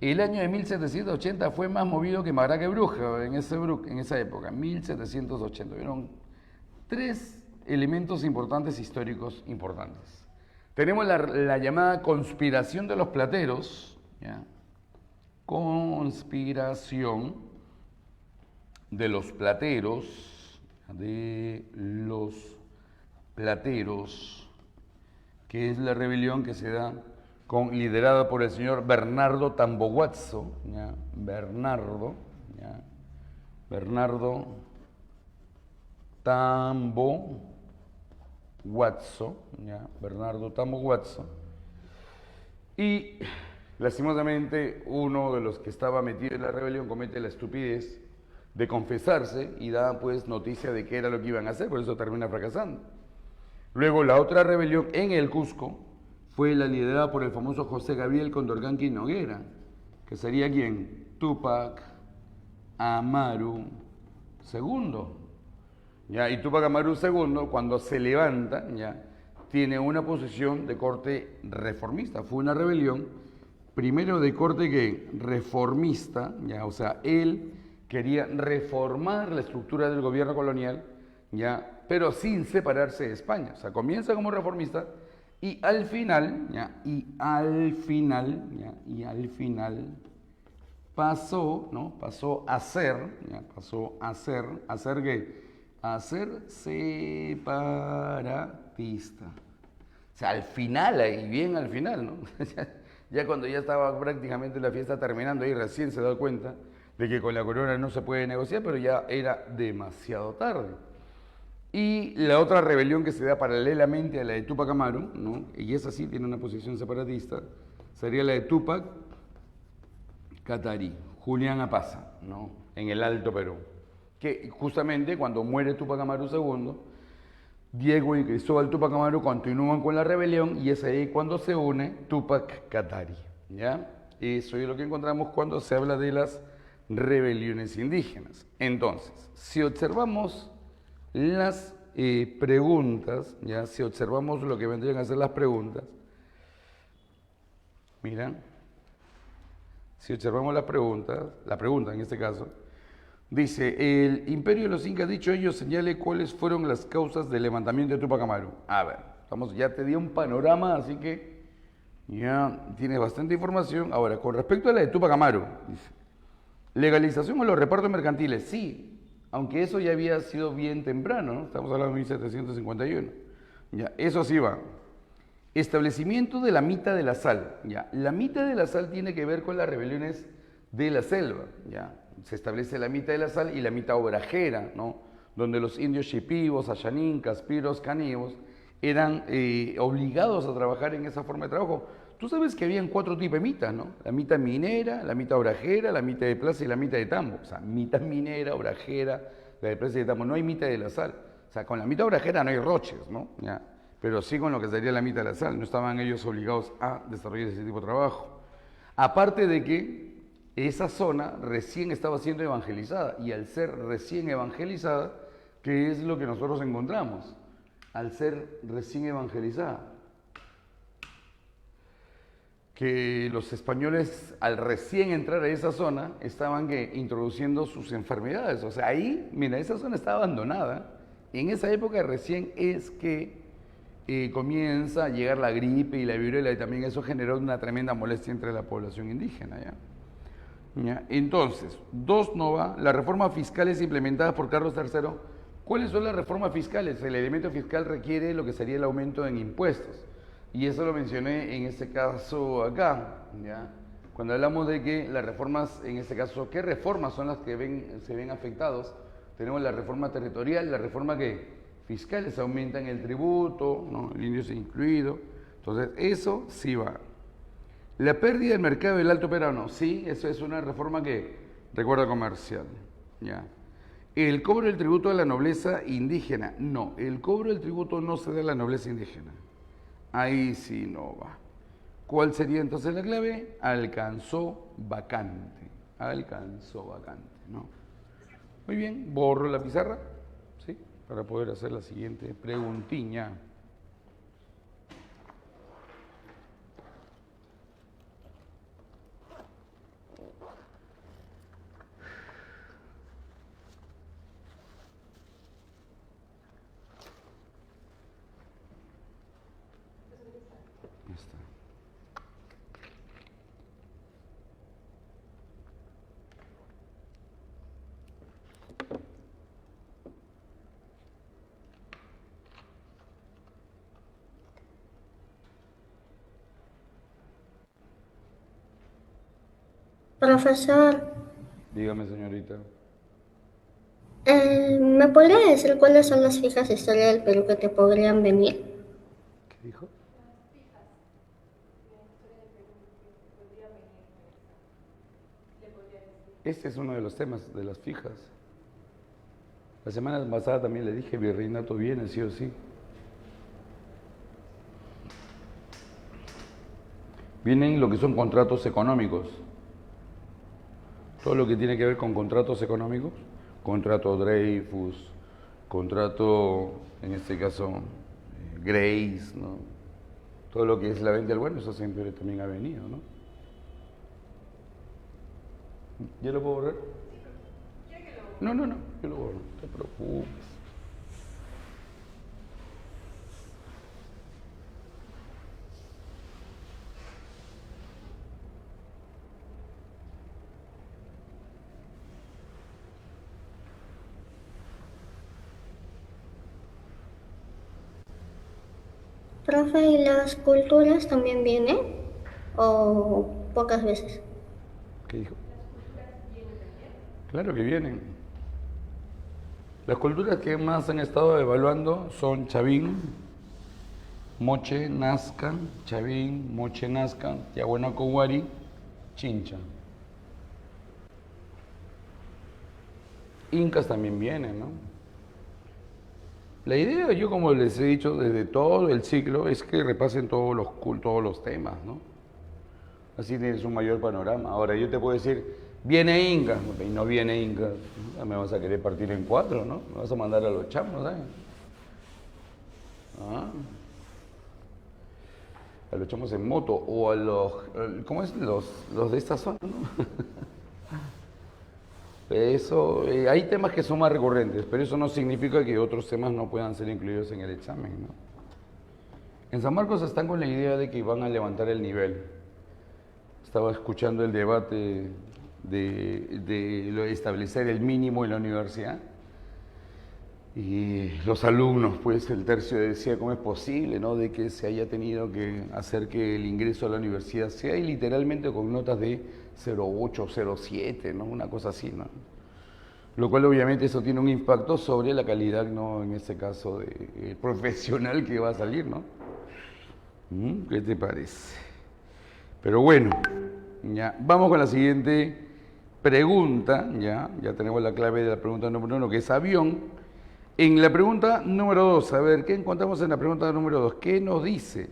el año de 1780 fue más movido que Magraca y Bruja en esa época, 1780. Vieron tres elementos históricos importantes. Tenemos la llamada conspiración de los plateros, ¿ya? Conspiración de los plateros, que es la rebelión que se da liderada por el señor Bernardo Tamboguazzo, ¿ya? Bernardo Tamboguazzo, y lastimosamente uno de los que estaba metido en la rebelión comete la estupidez de confesarse y da pues noticia de qué era lo que iban a hacer, por eso termina fracasando. Luego la otra rebelión en el Cusco fue la liderada por el famoso José Gabriel Condorcanqui Noguera, que sería ¿quién? Túpac Amaru II. ¿Ya? Y Túpac Amaru II, cuando se levanta, ¿ya?, tiene una posición de corte reformista. Fue una rebelión, primero de corte reformista, ¿ya? O sea, él quería reformar la estructura del gobierno colonial, ¿ya?, pero sin separarse de España. O sea, comienza como reformista, Y al final, ¿ya? Y al final pasó, ¿no? Pasó a ser, ¿ya? ¿Hacer qué? A ser separatista. O sea, al final, ahí bien al final, ¿no? Ya cuando ya estaba prácticamente la fiesta terminando, ahí recién se da cuenta de que con la corona no se puede negociar, pero ya era demasiado tarde. Y la otra rebelión que se da paralelamente a la de Túpac Amaru, ¿no? Y esa sí tiene una posición separatista, sería la de Túpac Katari, Julián Apaza, ¿no? En el Alto Perú. Que justamente cuando muere Túpac Amaru II, Diego y Cristóbal Túpac Amaru continúan con la rebelión y es ahí cuando se une Túpac Katari, ¿ya? Eso es lo que encontramos cuando se habla de las rebeliones indígenas. Entonces, si observamos las preguntas, ya si observamos lo que vendrían a ser las preguntas, mira, si observamos las preguntas, la pregunta en este caso, dice, el imperio de los incas, dicho ello, señale cuáles fueron las causas del levantamiento de Túpac Amaru. A ver, ya te di un panorama, así que ya tienes bastante información. Ahora, con respecto a la de Túpac Amaru, dice, legalización o los repartos mercantiles, sí, aunque eso ya había sido bien temprano, ¿no? Estamos hablando de 1751. Ya, eso sí va. Establecimiento de la mita de la sal. Ya, la mita de la sal tiene que ver con las rebeliones de la selva. Ya, se establece la mita de la sal y la mita obrajera, ¿no? Donde los indios shipibos, ayanín, caspiros, canibos eran obligados a trabajar en esa forma de trabajo. Tú sabes que habían 4 tipos de mitas, ¿no? La mita minera, la mita obrajera, la mita de plaza y la mita de tambo. O sea, mita minera, obrajera, la de plaza y de tambo. No hay mita de la sal. O sea, con la mita obrajera no hay roches, ¿no? Ya. Pero sí con lo que sería la mita de la sal. No estaban ellos obligados a desarrollar ese tipo de trabajo. Aparte de que esa zona recién estaba siendo evangelizada. Y al ser recién evangelizada, ¿qué es lo que nosotros encontramos? Al ser recién evangelizada, que los españoles al recién entrar a esa zona estaban introduciendo sus enfermedades. O sea, ahí, mira, esa zona está abandonada. En esa época recién es que comienza a llegar la gripe y la viruela y también eso generó una tremenda molestia entre la población indígena. ¿Ya? Entonces, 2 Nova, las reformas fiscales implementadas por Carlos III. ¿Cuáles son las reformas fiscales? El elemento fiscal requiere lo que sería el aumento en impuestos. Y eso lo mencioné en este caso acá, ¿ya? Cuando hablamos de que las reformas, en este caso, ¿qué reformas son las que se ven afectados? Tenemos la reforma territorial, la reforma fiscal, se aumentan el tributo, ¿no? El indio es incluido. Entonces, eso sí va. La pérdida del mercado del Alto Perú, sí, eso es una reforma que recuerda comercial, ¿ya? El cobro del tributo a la nobleza indígena, no, el cobro del tributo no se da a la nobleza indígena. Ahí sí no va. ¿Cuál sería entonces la clave? Alcanzó vacante, ¿no? Muy bien, borro la pizarra, ¿sí? Para poder hacer la siguiente preguntiña. Ya está. Profesor, Dígame, señorita. ¿me podría decir cuáles son las fijas de historia del Perú que te podrían venir? ¿Qué dijo? Este es uno de los temas de las fijas. La semana pasada también le dije, virreinato viene, sí o sí. Vienen lo que son contratos económicos. Todo lo que tiene que ver con contratos económicos, contrato Dreyfus, contrato, en este caso, Grace, ¿no? Todo lo que es la venta del bueno, eso siempre también ha venido, ¿no? ¿Ya lo puedo borrar? No, yo lo borro, no te preocupes. Profe, ¿y las culturas también vienen? ¿O pocas veces? ¿Qué dijo? Claro que vienen. Las culturas que más han estado evaluando son Chavín, Moche, Nazca, Chavín, Moche, Nazca, Tiahuanaco, Chincha. Incas también vienen, ¿no? La idea, yo como les he dicho desde todo el ciclo, es que repasen todos los temas, ¿no? Así tienes un mayor panorama. Ahora, yo te puedo decir, viene Inca, y no viene Inca, me vas a querer partir en cuatro, ¿no? Me vas a mandar a los chamos, ¿sabes? ¿Ah? A los chamos en moto, o a los, ¿cómo es? Los de esta zona, ¿no? Eso, hay temas que son más recurrentes, pero eso no significa que otros temas no puedan ser incluidos en el examen, ¿no? En San Marcos están con la idea de que van a levantar el nivel. Estaba escuchando el debate de establecer el mínimo en la universidad y los alumnos, pues el tercio decía cómo es posible, ¿no?, de que se haya tenido que hacer que el ingreso a la universidad sea y literalmente con notas de 0,8, 0,7, ¿no?, una cosa así, ¿no? Lo cual obviamente eso tiene un impacto sobre la calidad, ¿no?, en este caso de profesional que va a salir, ¿no? ¿Qué te parece? Pero bueno, ya vamos con la siguiente pregunta, ya tenemos la clave de la pregunta número 1, que es avión. En la pregunta número 2, a ver, ¿qué encontramos en la pregunta número 2? ¿Qué nos dice?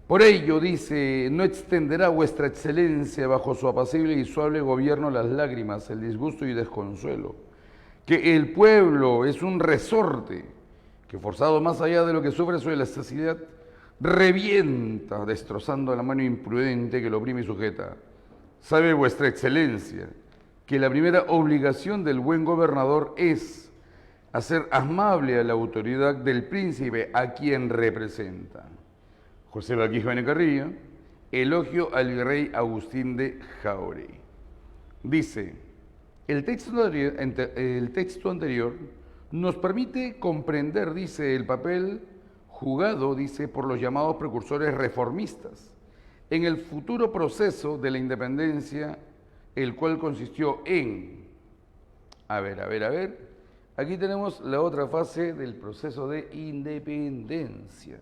Por ello, dice, no extenderá vuestra excelencia bajo su apacible y suave gobierno las lágrimas, el disgusto y desconsuelo, que el pueblo es un resorte, que forzado más allá de lo que sufre su elasticidad, revienta, destrozando la mano imprudente que lo oprime y sujeta. Sabe vuestra excelencia que la primera obligación del buen gobernador es hacer amable a la autoridad del príncipe a quien representa. José Baquijo N. Carrillo, elogio al virrey Agustín de Jauregui. Dice, el texto anterior nos permite comprender, dice, el papel jugado, dice, por los llamados precursores reformistas en el futuro proceso de la independencia, el cual consistió en, aquí tenemos la otra fase del proceso de independencia,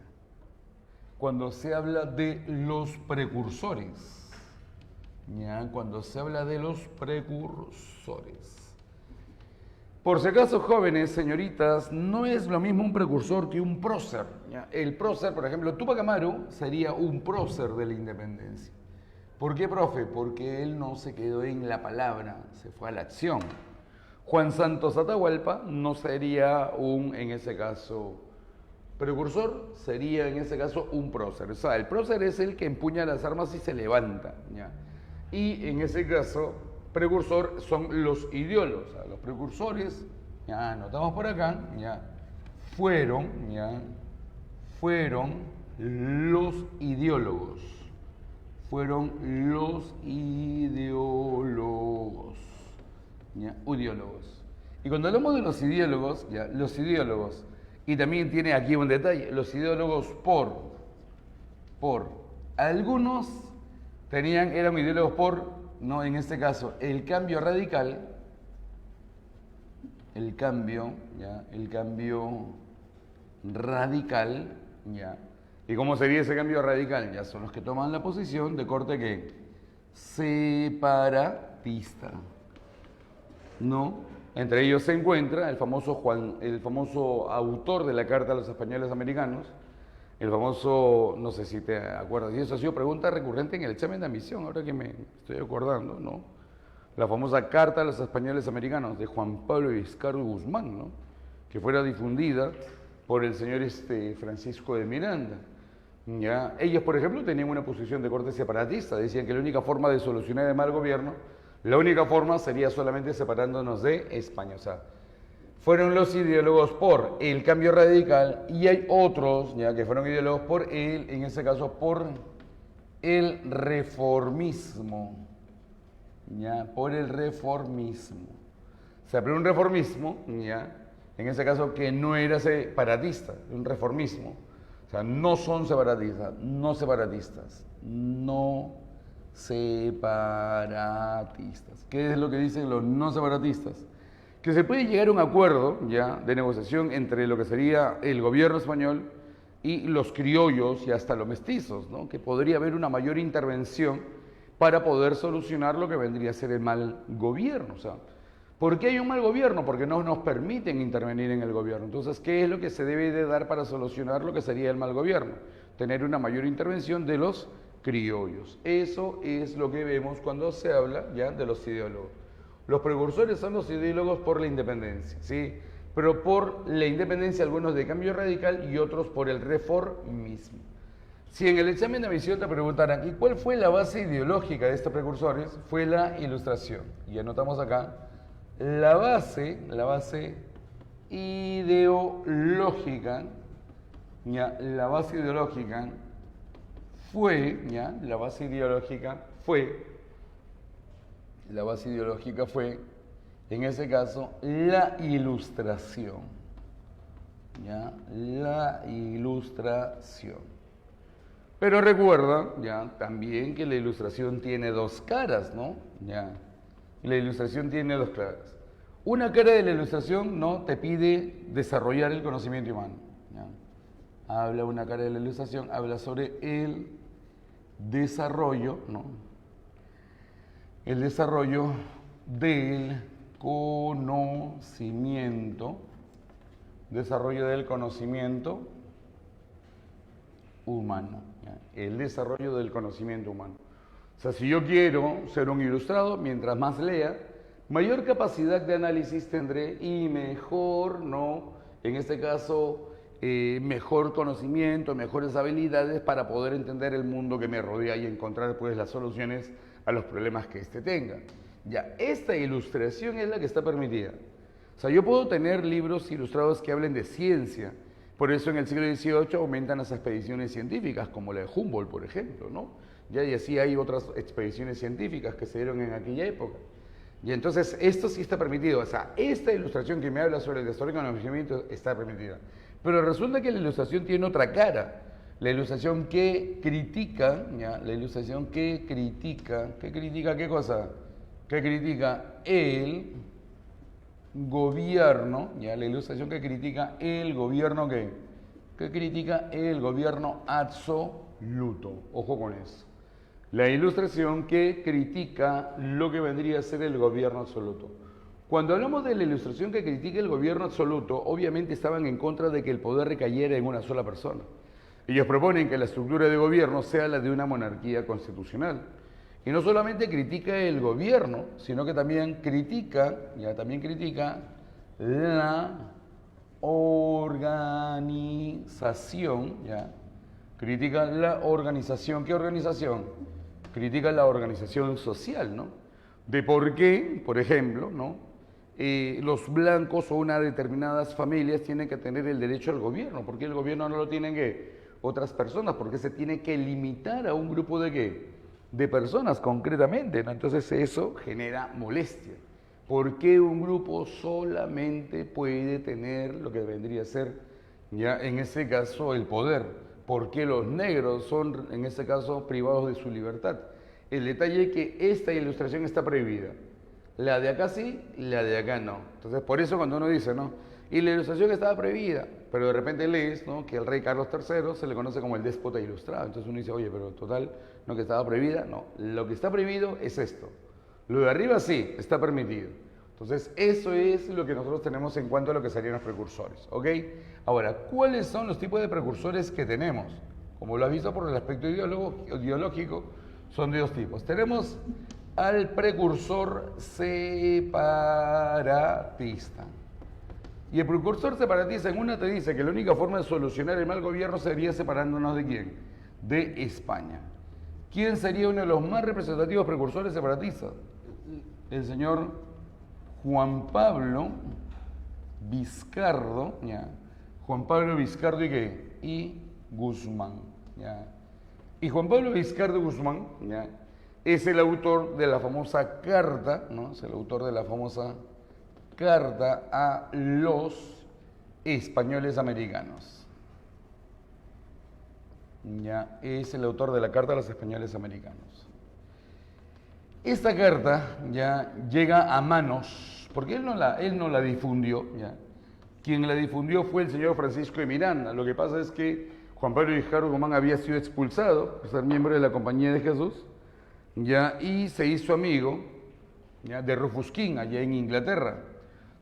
cuando se habla de los precursores, ¿ya? Cuando se habla de los precursores. Por si acaso, jóvenes, señoritas, no es lo mismo un precursor que un prócer, ¿ya? El prócer, por ejemplo, Túpac Amaru sería un prócer de la independencia. ¿Por qué, profe? Porque él no se quedó en la palabra, se fue a la acción. Juan Santos Atahualpa no sería en ese caso, precursor, sería en ese caso un prócer. O sea, el prócer es el que empuña las armas y se levanta, ¿ya? Y en ese caso, precursor son los ideólogos. O sea, los precursores, ya anotamos por acá, ya fueron los ideólogos. Fueron los ideólogos. ¿Ya? Ideólogos. Y cuando hablamos de los ideólogos, y también tiene aquí un detalle, los ideólogos algunos eran ideólogos por, no, en este caso, el cambio radical, ¿ya? ¿Y cómo sería ese cambio radical? Ya son los que toman la posición de corte que separatista, ¿no? Entre ellos se encuentra el famoso autor de la Carta a los Españoles Americanos, el famoso, no sé si te acuerdas, y eso ha sido pregunta recurrente en el examen de admisión, ahora que me estoy acordando, ¿no? La famosa Carta a los Españoles Americanos de Juan Pablo Vizcarra Guzmán, ¿no?, que fuera difundida por el señor Francisco de Miranda. ¿Ya? Ellos, por ejemplo, tenían una posición de corte separatista, decían que la única forma de solucionar el mal gobierno, la única forma sería solamente separándonos de España. O sea, fueron los ideólogos por el cambio radical y hay otros, ya, que fueron ideólogos por en ese caso, por el reformismo. Ya, por el reformismo. O sea, pero un reformismo, ya, en ese caso que no era separatista, un reformismo. O sea, no son separatistas, no separatistas, no separatistas. ¿Qué es lo que dicen los no separatistas? Que se puede llegar a un acuerdo ya de negociación entre lo que sería el gobierno español y los criollos y hasta los mestizos, ¿no? Que podría haber una mayor intervención para poder solucionar lo que vendría a ser el mal gobierno. O sea, ¿por qué hay un mal gobierno? Porque no nos permiten intervenir en el gobierno. Entonces, ¿qué es lo que se debe de dar para solucionar lo que sería el mal gobierno? Tener una mayor intervención de los criollos. Eso es lo que vemos cuando se habla ya de los ideólogos. Los precursores son los ideólogos por la independencia, ¿sí? Pero por la independencia algunos de cambio radical y otros por el reformismo. Si en el examen de admisión te preguntaran, ¿y cuál fue la base ideológica de estos precursores? Fue la Ilustración. Y anotamos acá, la base ideológica, ya, la base ideológica fue, en ese caso, la Ilustración. ¿Ya? La Ilustración. Pero recuerda, ya, también que la Ilustración tiene dos caras, ¿no? Ya. La Ilustración tiene dos caras. Una cara de la Ilustración, ¿no? Te pide desarrollar el conocimiento humano. ¿Ya? Habla una cara de la Ilustración, habla sobre el desarrollo, ¿no? El desarrollo del conocimiento, humano, ¿ya? El desarrollo del conocimiento humano. O sea, si yo quiero ser un ilustrado, mientras más lea, mayor capacidad de análisis tendré y mejor, ¿no? En este caso, mejor conocimiento, mejores habilidades para poder entender el mundo que me rodea y encontrar pues las soluciones a los problemas que éste tenga. Ya, esta ilustración es la que está permitida. O sea, yo puedo tener libros ilustrados que hablen de ciencia. Por eso en el siglo XVIII aumentan las expediciones científicas, como la de Humboldt, por ejemplo, ¿no? Ya, y así hay otras expediciones científicas que se dieron en aquella época. Y entonces esto sí está permitido. O sea, esta ilustración que me habla sobre el desarrollo del conocimiento está permitida. Pero resulta que la ilustración tiene otra cara. La ilustración que critica, ¿ya? La ilustración que critica, ¿qué cosa? Que critica el gobierno, ¿ya? La ilustración que critica el gobierno, ¿qué? Que critica el gobierno absoluto. Ojo con eso. La ilustración que critica lo que vendría a ser el gobierno absoluto. Cuando hablamos de la ilustración que critica el gobierno absoluto, obviamente estaban en contra de que el poder recayera en una sola persona. Ellos proponen que la estructura de gobierno sea la de una monarquía constitucional. Y no solamente critica el gobierno, sino que también critica la organización, ¿ya? Critica la organización. ¿Qué organización? Critica la organización social, ¿no? De por qué, por ejemplo, ¿no? Los blancos o unas determinadas familias tienen que tener el derecho al gobierno. ¿Por qué el gobierno no lo tienen otras personas? ¿Por qué se tiene que limitar a un grupo de qué? De personas concretamente, ¿no? Entonces eso genera molestia. ¿Por qué un grupo solamente puede tener lo que vendría a ser, ya en ese caso, el poder? ¿Por qué los negros son, en este caso, privados de su libertad? El detalle es que esta ilustración está prohibida. La de acá sí, la de acá no. Entonces, por eso cuando uno dice, ¿no? Y la ilustración estaba prohibida, pero de repente lees, ¿no? Que el rey Carlos III se le conoce como el déspota ilustrado. Entonces uno dice, oye, pero total, ¿no que estaba prohibida? No, lo que está prohibido es esto. Lo de arriba sí, está permitido. Entonces, eso es lo que nosotros tenemos en cuanto a lo que serían los precursores, ¿ok? Ahora, ¿cuáles son los tipos de precursores que tenemos? Como lo has visto por el aspecto ideológico, son de dos tipos. Tenemos al precursor separatista. Y el precursor separatista en una te dice que la única forma de solucionar el mal gobierno sería separándonos de ¿quién? De España. ¿Quién sería uno de los más representativos precursores separatistas? El señor Juan Pablo Vizcardo, ¿ya? Juan Pablo Vizcardo y ¿qué? Y Guzmán, ¿ya? Y Juan Pablo Vizcardo Guzmán, ¿ya? Es el autor de la famosa carta, ¿no? Es el autor de la famosa carta a los españoles americanos. ya, es el autor de la Carta a los Españoles Americanos. Esta carta ya llega a manos, porque él no la difundió, ya. Quien la difundió fue el señor Francisco de Miranda. Lo que pasa es que Juan Pablo Vizcarra Guzmán había sido expulsado por ser miembro de la Compañía de Jesús, ya, y se hizo amigo, ya, de Rufus King allá en Inglaterra.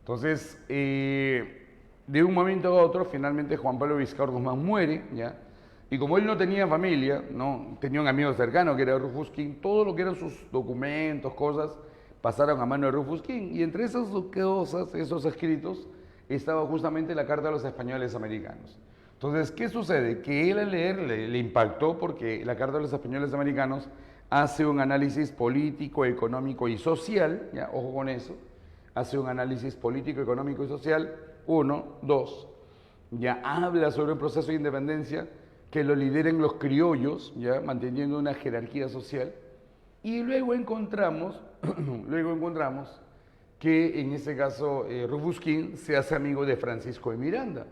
Entonces, de un momento a otro, finalmente Juan Pablo Vizcarra Guzmán muere, ya, y como él no tenía familia, no tenía un amigo cercano que era Rufus King, todo lo que eran sus documentos, cosas, pasaron a mano de Rufus King, y entre esas cosas, esos escritos, estaba justamente la Carta a los Españoles Americanos. Entonces, ¿qué sucede? Que él al leer le impactó porque la Carta a los Españoles Americanos hace un análisis político, económico y social, ya, ojo con eso, hace un análisis político, económico y social, 1, 2, ya habla sobre un proceso de independencia que lo lideren los criollos, ya manteniendo una jerarquía social, y luego encontramos que en este caso Rufus King se hace amigo de Francisco de Miranda,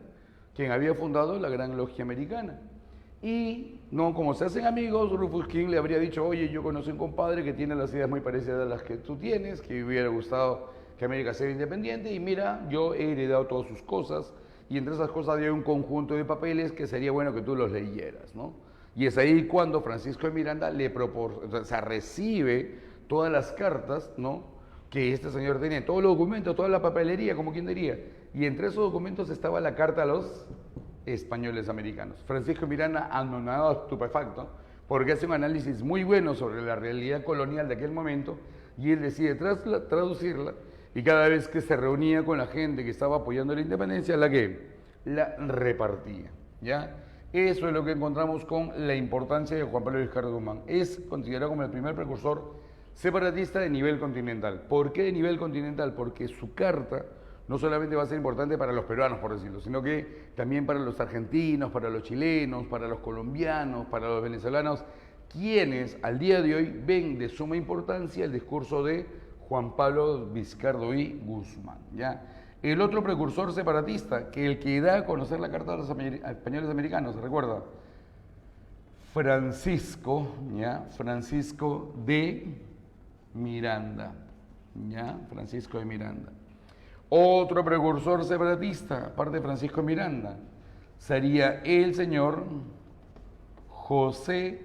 quien había fundado la Gran Logia Americana. Y no, como se hacen amigos, Rufus King le habría dicho, oye, yo conocí un compadre que tiene las ideas muy parecidas a las que tú tienes, que me hubiera gustado que América sea independiente, y mira, yo he heredado todas sus cosas, y entre esas cosas hay un conjunto de papeles que sería bueno que tú los leyeras, ¿no? Y es ahí cuando Francisco de Miranda le proporciona, o sea, recibe todas las cartas, ¿no?, que este señor tenía, todos los documentos, toda la papelería, como quien diría, y entre esos documentos estaba la Carta a los Españoles Americanos. Francisco Miranda, anonadado, estupefacto, porque hace un análisis muy bueno sobre la realidad colonial de aquel momento, y él decide traducirla, y cada vez que se reunía con la gente que estaba apoyando la independencia, la repartía, ¿ya? Eso es lo que encontramos con la importancia de Juan Pablo Vizcarra Guzmán. Es considerado como el primer precursor separatista de nivel continental. ¿Por qué de nivel continental? Porque su carta no solamente va a ser importante para los peruanos, por decirlo, sino que también para los argentinos, para los chilenos, para los colombianos, para los venezolanos, quienes al día de hoy ven de suma importancia el discurso de Juan Pablo Vizcarra y Guzmán, ¿ya? El otro precursor separatista, que el que da a conocer la Carta de los Españoles Americanos, ¿recuerda? Francisco, ¿ya? Francisco de Miranda, ¿ya? Francisco de Miranda. Otro precursor separatista, aparte de Francisco de Miranda, sería el señor José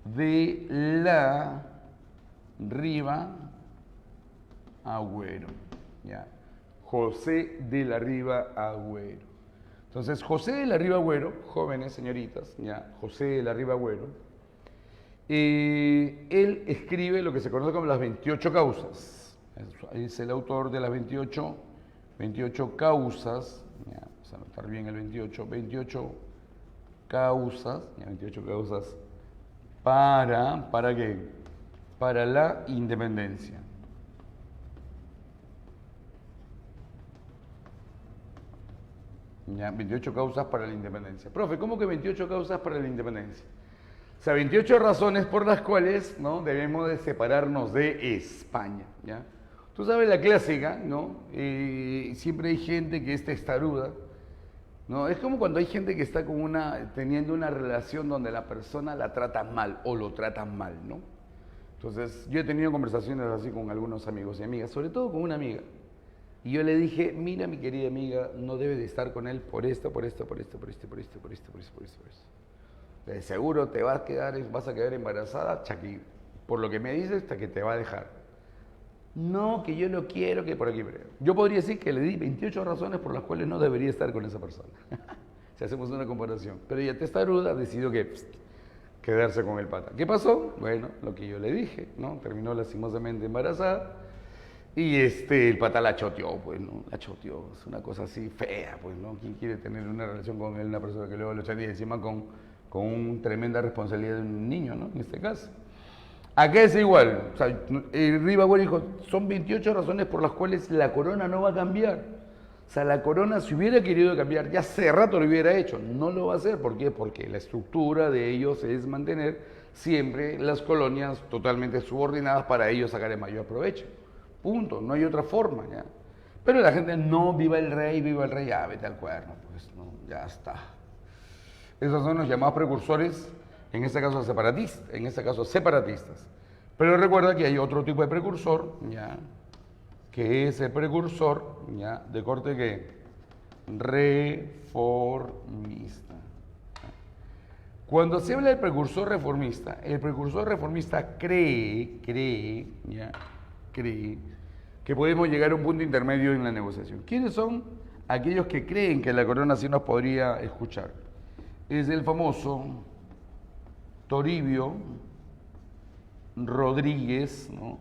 de la Riva Agüero, ¿ya? José de la Riva Agüero. Entonces, José de la Riva Agüero, jóvenes señoritas, ¿ya? José de la Riva Agüero, él escribe lo que se conoce como las 28 causas. Es el autor de las 28 causas, ya, vamos a anotar bien el 28 causas, ya, 28 causas ¿para qué? Para la independencia. Ya, 28 causas para la independencia. Profe, ¿cómo que 28 causas para la independencia? O sea, 28 razones por las cuales, ¿no?, debemos de separarnos de España, ¿ya? Tú sabes la clásica, ¿no? Siempre hay gente que es testaruda, ¿no? Es como cuando hay gente que está teniendo una relación donde la persona la trata mal o lo tratan mal, ¿no? Entonces, yo he tenido conversaciones así con algunos amigos y amigas, sobre todo con una amiga. Y yo le dije, mira, mi querida amiga, no debes de estar con él por esto. De seguro vas a quedar embarazada, Chaki, por lo que me dices, hasta que te va a dejar. No, que yo lo quiero, que por aquí. Yo podría decir que le di 28 razones por las cuales no debería estar con esa persona. Si hacemos una comparación. Pero ella testaruda decidió quedarse con el pata. ¿Qué pasó? Bueno, lo que yo le dije, ¿no? Terminó lastimosamente embarazada. Y el pata la choteó, pues, ¿no? La choteó. Es una cosa así fea, pues, ¿no? ¿Quién quiere tener una relación con él, una persona que luego lo chotea encima con una tremenda responsabilidad de un niño, ¿no? En este caso. Acá es igual. O sea, Riva Agüero dijo, son 28 razones por las cuales la corona no va a cambiar. O sea, la corona, si hubiera querido cambiar, ya hace rato lo hubiera hecho. No lo va a hacer. ¿Por qué? Porque la estructura de ellos es mantener siempre las colonias totalmente subordinadas para ellos sacar el mayor provecho. Punto. No hay otra forma, ¿ya? Pero la gente, no, viva el rey, ya vete al cuerno, pues, no, ya está. Esos son los llamados precursores, en este caso separatistas. Pero recuerda que hay otro tipo de precursor, ¿ya? Que es el precursor, ¿ya? De corte que reformista. Cuando se habla del precursor reformista, el precursor reformista cree que podemos llegar a un punto intermedio en la negociación. ¿Quiénes son aquellos que creen que la corona sí nos podría escuchar? Es el famoso Toribio Rodríguez, ¿no?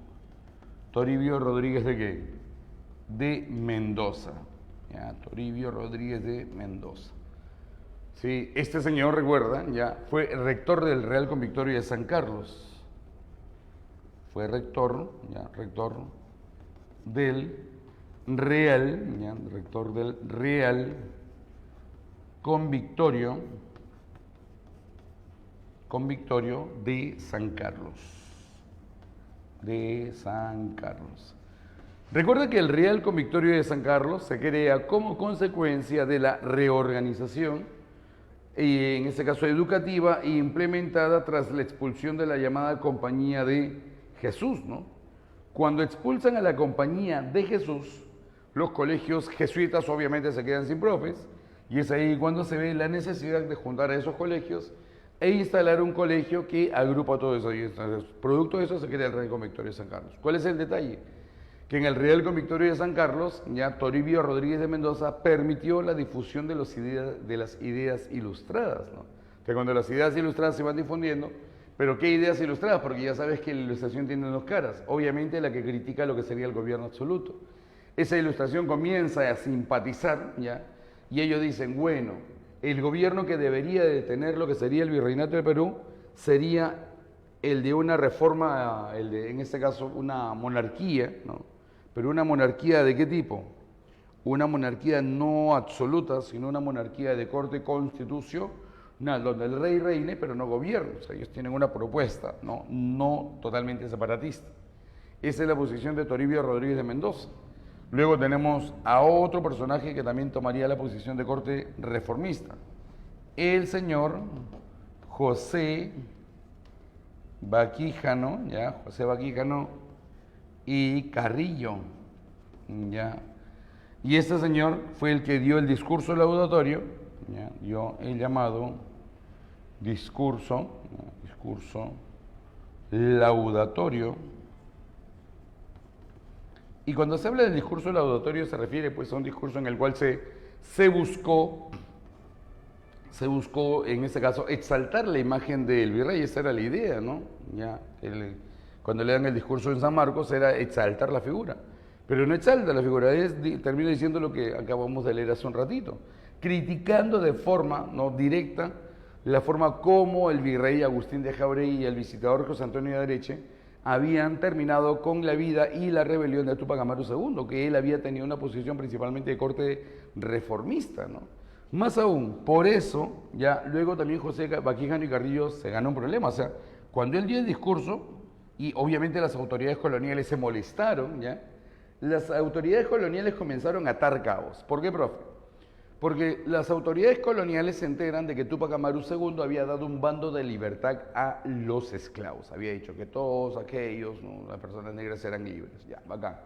Toribio Rodríguez ¿de qué? De Mendoza. ¿Ya? Toribio Rodríguez de Mendoza. Sí, este señor, recuerdan, ya fue rector del Real Convictorio de San Carlos. Fue rector del Real Convictorio de San Carlos. Recuerda que el Real Convictorio de San Carlos se crea como consecuencia de la reorganización, y en este caso educativa, implementada tras la expulsión de la llamada Compañía de Jesús, ¿no? Cuando expulsan a la Compañía de Jesús, los colegios jesuitas obviamente se quedan sin profes, y es ahí cuando se ve la necesidad de juntar a esos colegios e instalar un colegio que agrupa todo eso. Y entonces, producto de eso se crea el Real Convictorio de San Carlos. ¿Cuál es el detalle? Que en el Real Convictorio de San Carlos, ya Toribio Rodríguez de Mendoza permitió la difusión de las ideas ilustradas, ¿no? Que cuando las ideas ilustradas se van difundiendo, pero ¿qué ideas ilustradas? Porque ya sabes que la ilustración tiene dos caras. Obviamente la que critica lo que sería el gobierno absoluto. Esa ilustración comienza a simpatizar, ¿ya? Y ellos dicen, bueno, el gobierno que debería de tener lo que sería el virreinato de Perú sería el de una reforma, en este caso una monarquía, ¿no? Pero una monarquía ¿de qué tipo? Una monarquía no absoluta, sino una monarquía de corte constitucional, donde el rey reine, pero no gobierne. O sea, ellos tienen una propuesta, no totalmente separatista. Esa es la posición de Toribio Rodríguez de Mendoza. Luego tenemos a otro personaje que también tomaría la posición de corte reformista. El señor José Baquijano, ¿ya? José Baquijano y Carrillo, ¿ya? Y este señor fue el que dio el discurso laudatorio, ¿ya? Dio el llamado discurso laudatorio. Y cuando se habla del discurso laudatorio se refiere pues a un discurso en el cual se buscó en este caso exaltar la imagen del virrey. Esa era la idea, ¿no? Ya, cuando le dan el discurso en San Marcos era exaltar la figura, pero no exalta la figura, termina diciendo lo que acabamos de leer hace un ratito, criticando de forma no directa la forma como el virrey Agustín de Jauregui y el visitador José Antonio de Areche habían terminado con la vida y la rebelión de Túpac Amaru II, que él había tenido una posición principalmente de corte reformista, ¿no? Más aún, por eso, ya luego también José Baquijano y Carrillo se ganó un problema. O sea, cuando él dio el discurso, y obviamente las autoridades coloniales se molestaron, ¿ya? Las autoridades coloniales comenzaron a atar cabos. ¿Por qué, profe? Porque las autoridades coloniales se enteran de que Túpac Amaru II había dado un bando de libertad a los esclavos. Había dicho que todos aquellos, ¿no? Las personas negras eran libres. Ya, bacán.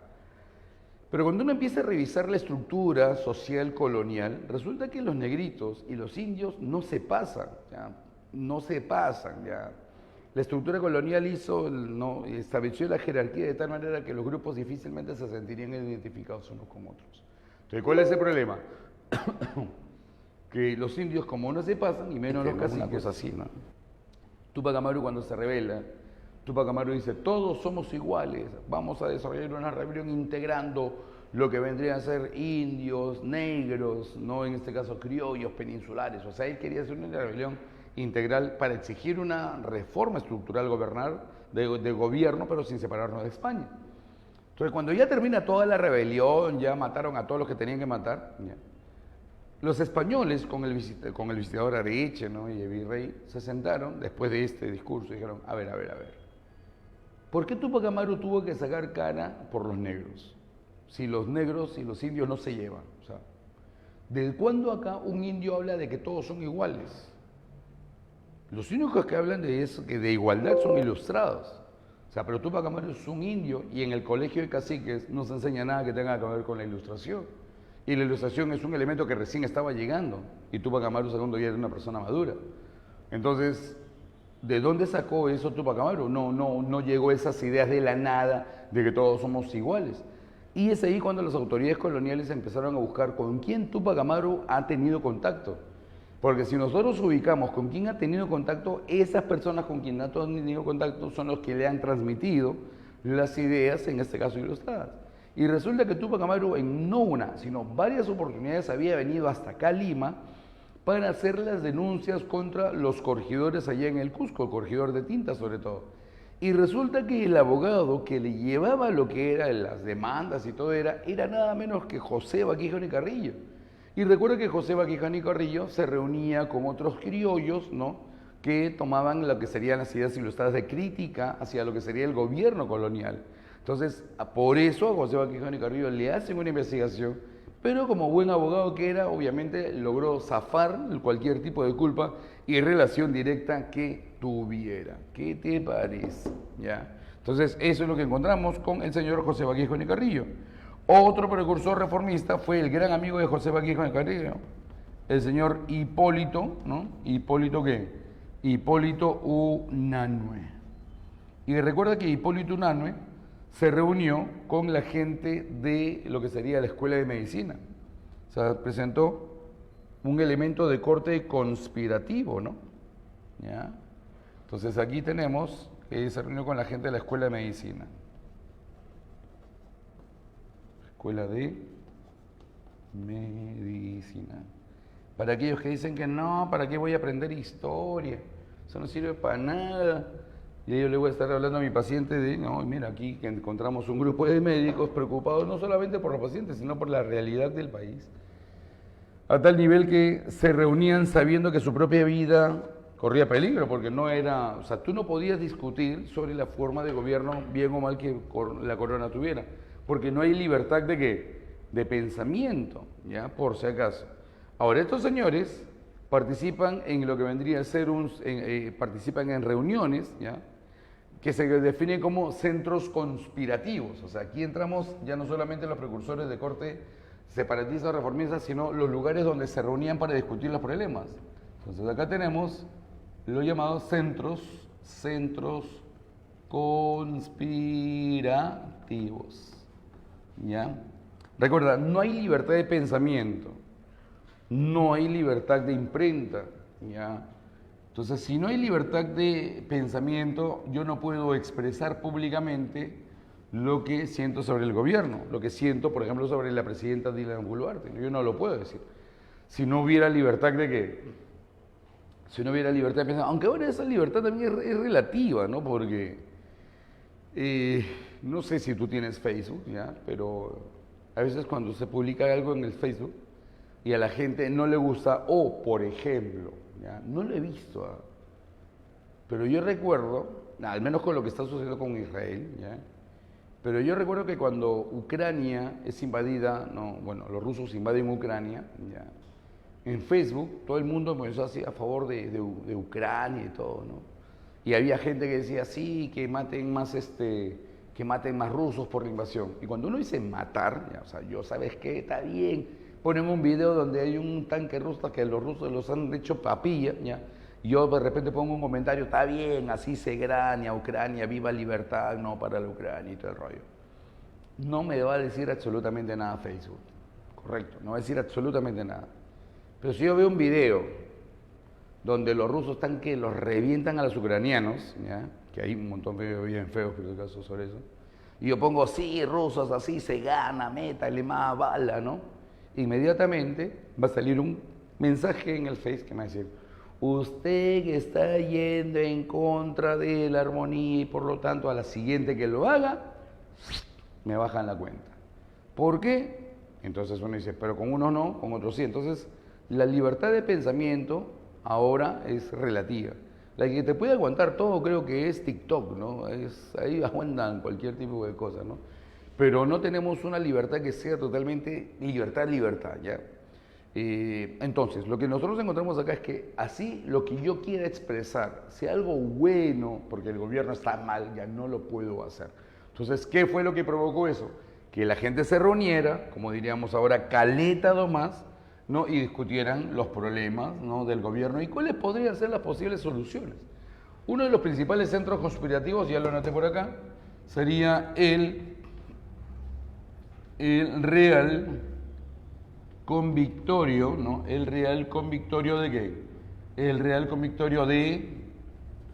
Pero cuando uno empieza a revisar la estructura social colonial, resulta que los negritos y los indios no se pasan, ¿ya? No se pasan, ¿ya? La estructura colonial estableció la jerarquía de tal manera que los grupos difícilmente se sentirían identificados unos con otros. Entonces, ¿cuál es el problema? Que los indios, como no se pasan, y menos los caciques, una cosa así, ¿no? Túpac Amaru cuando se rebela, Túpac Amaru dice, todos somos iguales, vamos a desarrollar una rebelión integrando lo que vendrían a ser indios, negros, no en este caso criollos, peninsulares. O sea, él quería hacer una rebelión integral para exigir una reforma estructural de gobierno, pero sin separarnos de España. Entonces, cuando ya termina toda la rebelión, ya mataron a todos los que tenían que matar, ya, los españoles con el visitador Areche, ¿no? Y el virrey se sentaron después de este discurso y dijeron, a ver, ¿por qué Túpac Amaru tuvo que sacar cara por los negros? Si los negros y los indios no se llevan. O sea, ¿desde cuándo acá un indio habla de que todos son iguales? Los únicos que hablan de eso, que de igualdad, son ilustrados. O sea, pero Túpac Amaru es un indio y en el colegio de caciques no se enseña nada que tenga que ver con la ilustración. Y la ilustración es un elemento que recién estaba llegando. Y Túpac Amaru II ya era una persona madura. Entonces, ¿de dónde sacó eso Túpac Amaru? No llegó esas ideas de la nada de que todos somos iguales. Y es ahí cuando las autoridades coloniales empezaron a buscar con quién Túpac Amaru ha tenido contacto. Porque si nosotros ubicamos con quién ha tenido contacto, esas personas con quien ha tenido contacto son los que le han transmitido las ideas, en este caso ilustradas. Y resulta que Túpac Amaru en no una, sino varias oportunidades había venido hasta acá, Lima, para hacer las denuncias contra los corregidores allá en el Cusco, el corregidor de Tinta sobre todo. Y resulta que el abogado que le llevaba lo que eran las demandas y todo era nada menos que José Baquijano y Carrillo. Y recuerda que José Baquijano y Carrillo se reunía con otros criollos, ¿no?, que tomaban lo que serían las ideas ilustradas de crítica hacia lo que sería el gobierno colonial. Entonces, por eso a José Baquijano y Carrillo le hacen una investigación, pero como buen abogado que era, obviamente logró zafar cualquier tipo de culpa y relación directa que tuviera. ¿Qué te parece? ¿Ya? Entonces, eso es lo que encontramos con el señor José Baquijano y Carrillo. Otro precursor reformista fue el gran amigo de José Baquijano y Carrillo, el señor Hipólito, ¿no? ¿Hipólito qué? Hipólito Unanue. Y recuerda que Hipólito Unanue se reunió con la gente de lo que sería la Escuela de Medicina. O sea, presentó un elemento de corte conspirativo, ¿no? ¿Ya? Entonces aquí tenemos que se reunió con la gente de la Escuela de Medicina. Escuela de Medicina. Para aquellos que dicen que no, ¿para qué voy a aprender historia? Eso no sirve para nada. Y yo le voy a estar hablando a mi paciente de, no, mira, aquí que encontramos un grupo de médicos preocupados no solamente por los pacientes, sino por la realidad del país. A tal nivel que se reunían sabiendo que su propia vida corría peligro, porque no era, o sea, tú no podías discutir sobre la forma de gobierno, bien o mal que la corona tuviera, porque no hay libertad de qué, de pensamiento, ya, por si acaso. Ahora, estos señores participan en lo que vendría a ser participan en reuniones, ya, que se definen como centros conspirativos. O sea, aquí entramos ya no solamente los precursores de corte separatista o reformista, sino los lugares donde se reunían para discutir los problemas. Entonces acá tenemos los llamados centros conspirativos. ¿Ya? Recuerda, no hay libertad de pensamiento, no hay libertad de imprenta. ¿Ya? Entonces, si no hay libertad de pensamiento, yo no puedo expresar públicamente lo que siento sobre el gobierno, lo que siento, por ejemplo, sobre la presidenta Dina Boluarte. Yo no lo puedo decir. Si no hubiera libertad de qué, si no hubiera libertad de pensar, aunque ahora esa libertad también es relativa, ¿no? Porque no sé si tú tienes Facebook, ¿ya? Pero a veces cuando se publica algo en el Facebook y a la gente no le gusta, o por ejemplo, ¿ya? No lo he visto, pero yo recuerdo, al menos con lo que está sucediendo con Israel, ¿ya? Pero yo recuerdo que cuando Ucrania es invadida, no, bueno, los rusos invaden Ucrania, ¿ya? En Facebook todo el mundo empezó así a favor de Ucrania y todo, ¿no? Y había gente que decía, sí, que maten más rusos por la invasión. Y cuando uno dice matar, ya, o sea, yo, ¿sabes qué? Está bien. Ponen un video donde hay un tanque ruso que los rusos los han hecho papilla, ¿ya? Y yo de repente pongo un comentario, está bien, así se grania, Ucrania, viva libertad, no para la Ucrania y todo el rollo. No me va a decir absolutamente nada Facebook, correcto, no va a decir absolutamente nada. Pero si yo veo un video donde los rusos están que los revientan a los ucranianos, ¿ya? Que hay un montón de videos bien feos, por el caso, sobre eso, y yo pongo, sí, rusos, así se gana, métale más bala, ¿no? Inmediatamente va a salir un mensaje en el Face que me va a decir, usted está yendo en contra de la armonía y por lo tanto a la siguiente que lo haga, me bajan la cuenta. ¿Por qué? Entonces uno dice, pero con uno no, con otro sí. Entonces, la libertad de pensamiento ahora es relativa. La que te puede aguantar todo creo que es TikTok, ¿no? Ahí aguantan cualquier tipo de cosas, ¿no? Pero no tenemos una libertad que sea totalmente libertad, ¿ya? Entonces, lo que nosotros encontramos acá es que así lo que yo quiera expresar, si algo bueno, porque el gobierno está mal, ya no lo puedo hacer. Entonces, ¿qué fue lo que provocó eso? Que la gente se reuniera, como diríamos ahora, caleta nomás, ¿no? Y discutieran los problemas, ¿no?, del gobierno y cuáles podrían ser las posibles soluciones. Uno de los principales centros conspirativos, ya lo anoté por acá, sería el Real Convictorio, ¿no? El Real Convictorio de qué? El Real Convictorio de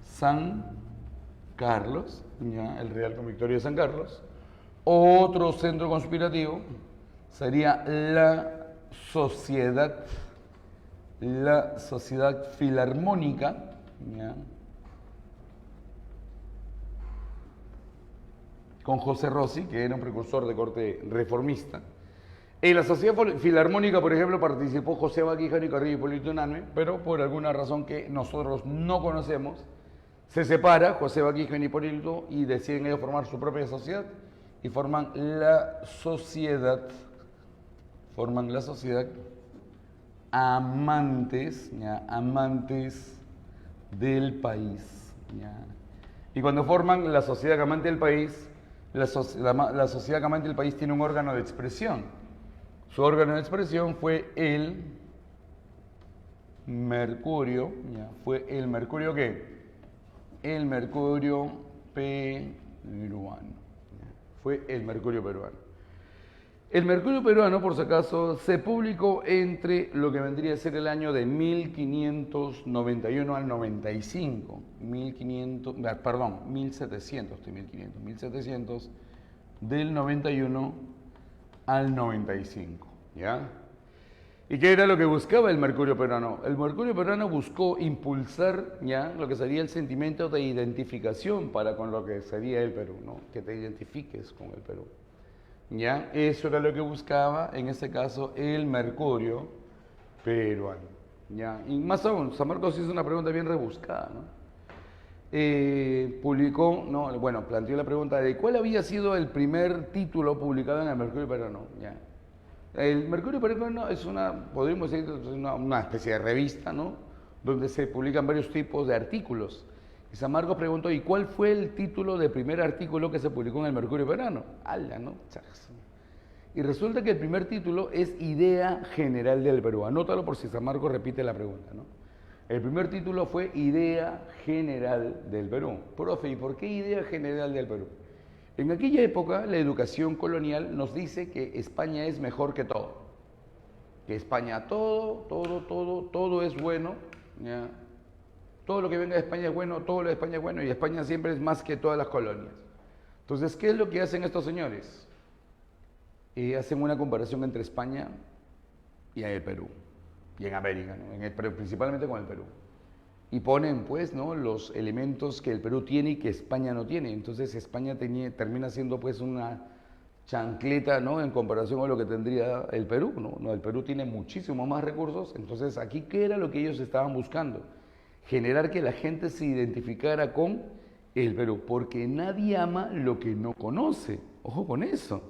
San Carlos, ¿ya? El Real Convictorio de San Carlos. Otro centro conspirativo sería la Sociedad Filarmónica, ¿ya?, con José Rossi, que era un precursor de corte reformista. En la Sociedad Filarmónica, por ejemplo, participó José Baquijano y Carrillo Hipólito Unanue, pero por alguna razón que nosotros no conocemos, se separa José Baquijano y Hipólito y deciden ellos formar su propia sociedad y forman la sociedad Amantes, ¿ya?, Amantes del País, ¿ya? Y cuando forman la sociedad Amante del País, la sociedad Amante del País tiene un órgano de expresión. Su órgano de expresión fue el Mercurio, ¿ya? Fue el Mercurio ¿qué? El Mercurio peruano, ¿ya? Fue el Mercurio peruano. El Mercurio peruano, por si acaso, se publicó entre lo que vendría a ser el año de 1591 al 95. 1700, del 91 al 95, ¿ya? ¿Y qué era lo que buscaba el Mercurio peruano? El Mercurio peruano buscó impulsar, ¿ya?, lo que sería el sentimiento de identificación para con lo que sería el Perú, ¿no? Que te identifiques con el Perú, ¿ya? Eso era lo que buscaba, en este caso, el Mercurio peruano, ¿ya? Y más aún, San Marcos hizo una pregunta bien rebuscada, ¿no? Planteó la pregunta de cuál había sido el primer título publicado en el Mercurio peruano, ¿ya? El Mercurio peruano es podríamos decir, una especie de revista, ¿no?, donde se publican varios tipos de artículos. Y San Marcos preguntó, ¿y cuál fue el título del primer artículo que se publicó en el Mercurio peruano? ¡Hala!, ¿no? Y resulta que el primer título es Idea General del Perú. Anótalo por si San Marcos repite la pregunta, ¿no? El primer título fue Idea General del Perú. Profe, ¿y por qué Idea General del Perú? En aquella época, la educación colonial nos dice que España es mejor que todo. Que España todo es bueno, ¿ya? Todo lo que venga de España es bueno, todo lo de España es bueno, y España siempre es más que todas las colonias. Entonces, ¿qué es lo que hacen estos señores? Hacen una comparación entre España y el Perú, y en América, ¿no? Pero principalmente con el Perú. Y ponen, pues, ¿no?, los elementos que el Perú tiene y que España no tiene. Entonces, España termina siendo, pues, una chancleta, ¿no?, en comparación con lo que tendría el Perú, ¿no? El Perú tiene muchísimos más recursos. Entonces, aquí, ¿qué era lo que ellos estaban buscando? Generar que la gente se identificara con el Perú, porque nadie ama lo que no conoce. Ojo con eso.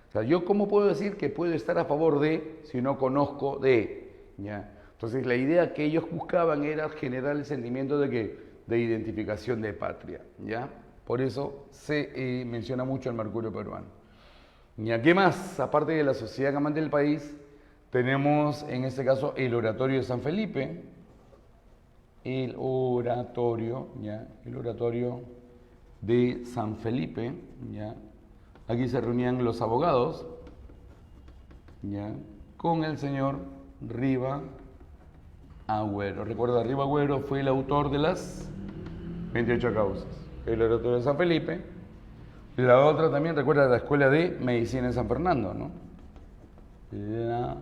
O sea, ¿yo cómo puedo decir que puedo estar a favor de si no conozco de? ¿Ya? Entonces, la idea que ellos buscaban era generar el sentimiento de identificación de patria, ¿ya? Por eso se menciona mucho el Mercurio peruano. ¿Ya? ¿Qué más? Aparte de la Sociedad Amante del País, tenemos en este caso el Oratorio de San Felipe, el Oratorio, ¿ya?, el Oratorio de San Felipe, ¿ya? Aquí se reunían los abogados, ¿ya?, con el señor Riva Agüero. Recuerda, Riva Agüero fue el autor de las 28 causas. El Oratorio de San Felipe. La otra también, recuerda, la Escuela de Medicina en San Fernando, ¿no? La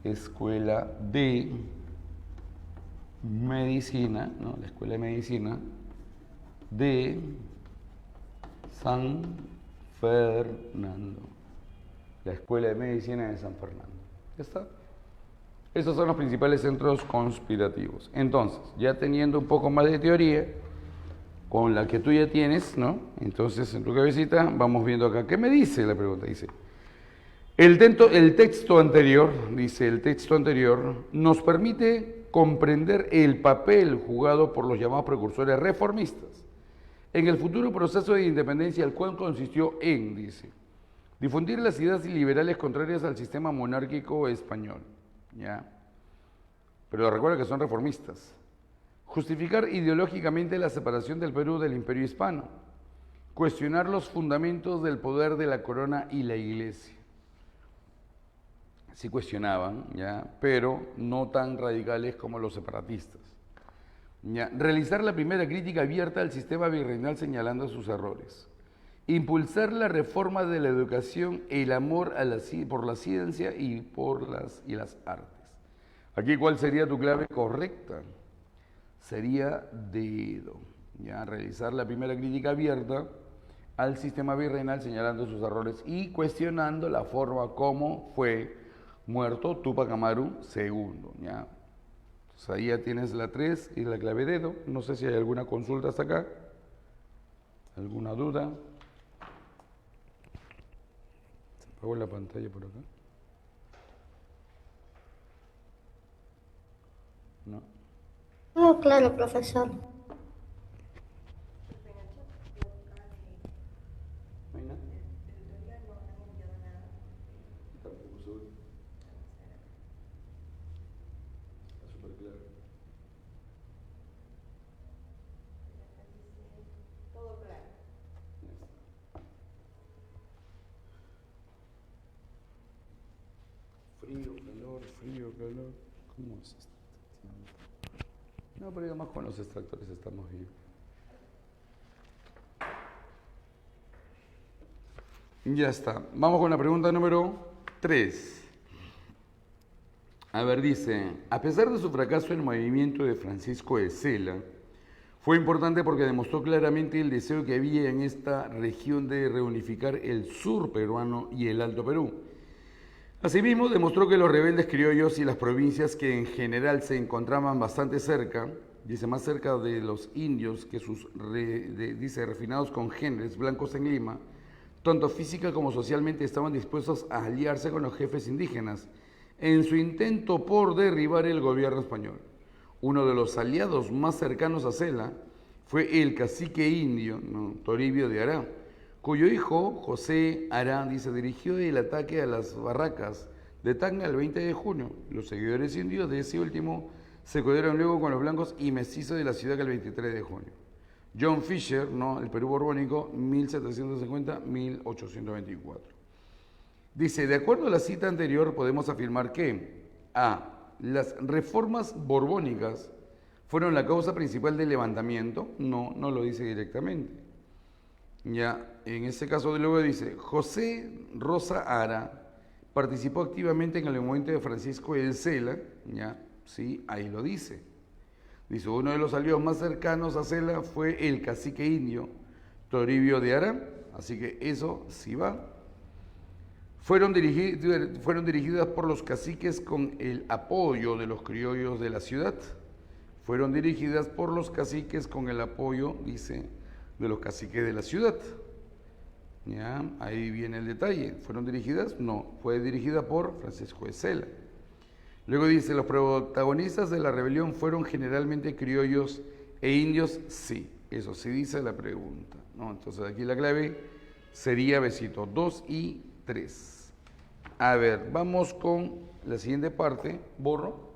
Escuela de Medicina, ¿no?, la Escuela de Medicina de San Fernando. La Escuela de Medicina de San Fernando. ¿Ya está? Estos son los principales centros conspirativos. Entonces, ya teniendo un poco más de teoría, con la que tú ya tienes, ¿no? Entonces, en tu cabecita, vamos viendo acá. ¿Qué me dice la pregunta? Dice, El texto anterior, dice el texto anterior, nos permite comprender el papel jugado por los llamados precursores reformistas en el futuro proceso de independencia, el cual consistió en, dice, difundir las ideas liberales contrarias al sistema monárquico español, ¿ya? Pero recuerda que son reformistas. Justificar ideológicamente la separación del Perú del Imperio Hispano. Cuestionar los fundamentos del poder de la corona y la iglesia. Sí cuestionaban, ¿ya? Pero no tan radicales como los separatistas. ¿Ya? Realizar la primera crítica abierta al sistema virreinal señalando sus errores. Impulsar la reforma de la educación, el amor por la ciencia y por las artes. Aquí, ¿cuál sería tu clave correcta? Sería dedo. ¿Ya? Realizar la primera crítica abierta al sistema virreinal señalando sus errores y cuestionando la forma como fue muerto Túpac Amaru II. ¿Ya? Entonces ahí ya tienes la 3 y la clave dedo. No sé si hay alguna consulta hasta acá. ¿Alguna duda? Se apagó la pantalla por acá. No. Oh, claro, profesor. ¿No hay nada? Tampoco seguro. Está súper claro. Todo claro. Ya está. Frío, calor. ¿Cómo es esto? No, pero además con los extractores estamos bien. Ya está. Vamos con la pregunta número 3. A ver, dice, a pesar de su fracaso el movimiento de Francisco de Sela, fue importante porque demostró claramente el deseo que había en esta región de reunificar el sur peruano y el Alto Perú. Asimismo, demostró que los rebeldes criollos y las provincias que en general se encontraban bastante cerca, dice más cerca de los indios que sus, dice, refinados congéneres blancos en Lima, tanto física como socialmente estaban dispuestos a aliarse con los jefes indígenas en su intento por derribar el gobierno español. Uno de los aliados más cercanos a Sela fue el cacique indio, ¿no?, Toribio de Ará, cuyo hijo, José Ará, dice, dirigió el ataque a las barracas de Tacna el 20 de junio. Los seguidores indios de ese último se codieron luego con los blancos y mestizos de la ciudad el 23 de junio. John Fisher, ¿no?, el Perú borbónico, 1750-1824. Dice, de acuerdo a la cita anterior, podemos afirmar que a. Las reformas borbónicas fueron la causa principal del levantamiento. No lo dice directamente. Ya, en este caso luego dice, José Rosa Ara participó activamente en el movimiento de Francisco de Sela, ya, sí, ahí lo dice. Dice, uno de los aliados más cercanos a Sela fue el cacique indio Toribio de Ará, así que eso sí va. Fueron dirigidas por los caciques con el apoyo de los criollos de la ciudad. Fueron dirigidas por los caciques con el apoyo, dice, de los caciques de la ciudad. ¿Ya? Ahí viene el detalle. ¿Fueron dirigidas? No, fue dirigida por Francisco de Sela. Luego dice, los protagonistas de la rebelión fueron generalmente criollos e indios. Sí, eso sí dice la pregunta, ¿no? Entonces aquí la clave sería, besito, 2 y 3. A ver, vamos con la siguiente parte. Borro.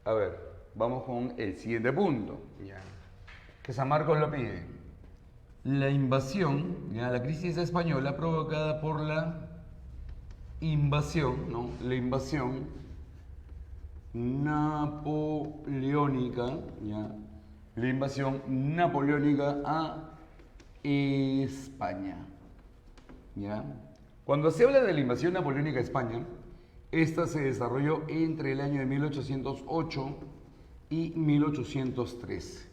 A ver, vamos con el siguiente punto, ya, que San Marcos lo pide. La invasión, ya, la crisis española provocada por la invasión, ¿no? La invasión napoleónica, ¿ya? La invasión napoleónica a España, ¿ya? Cuando se habla de la invasión napoleónica a España, esta se desarrolló entre el año de 1808 y 1813.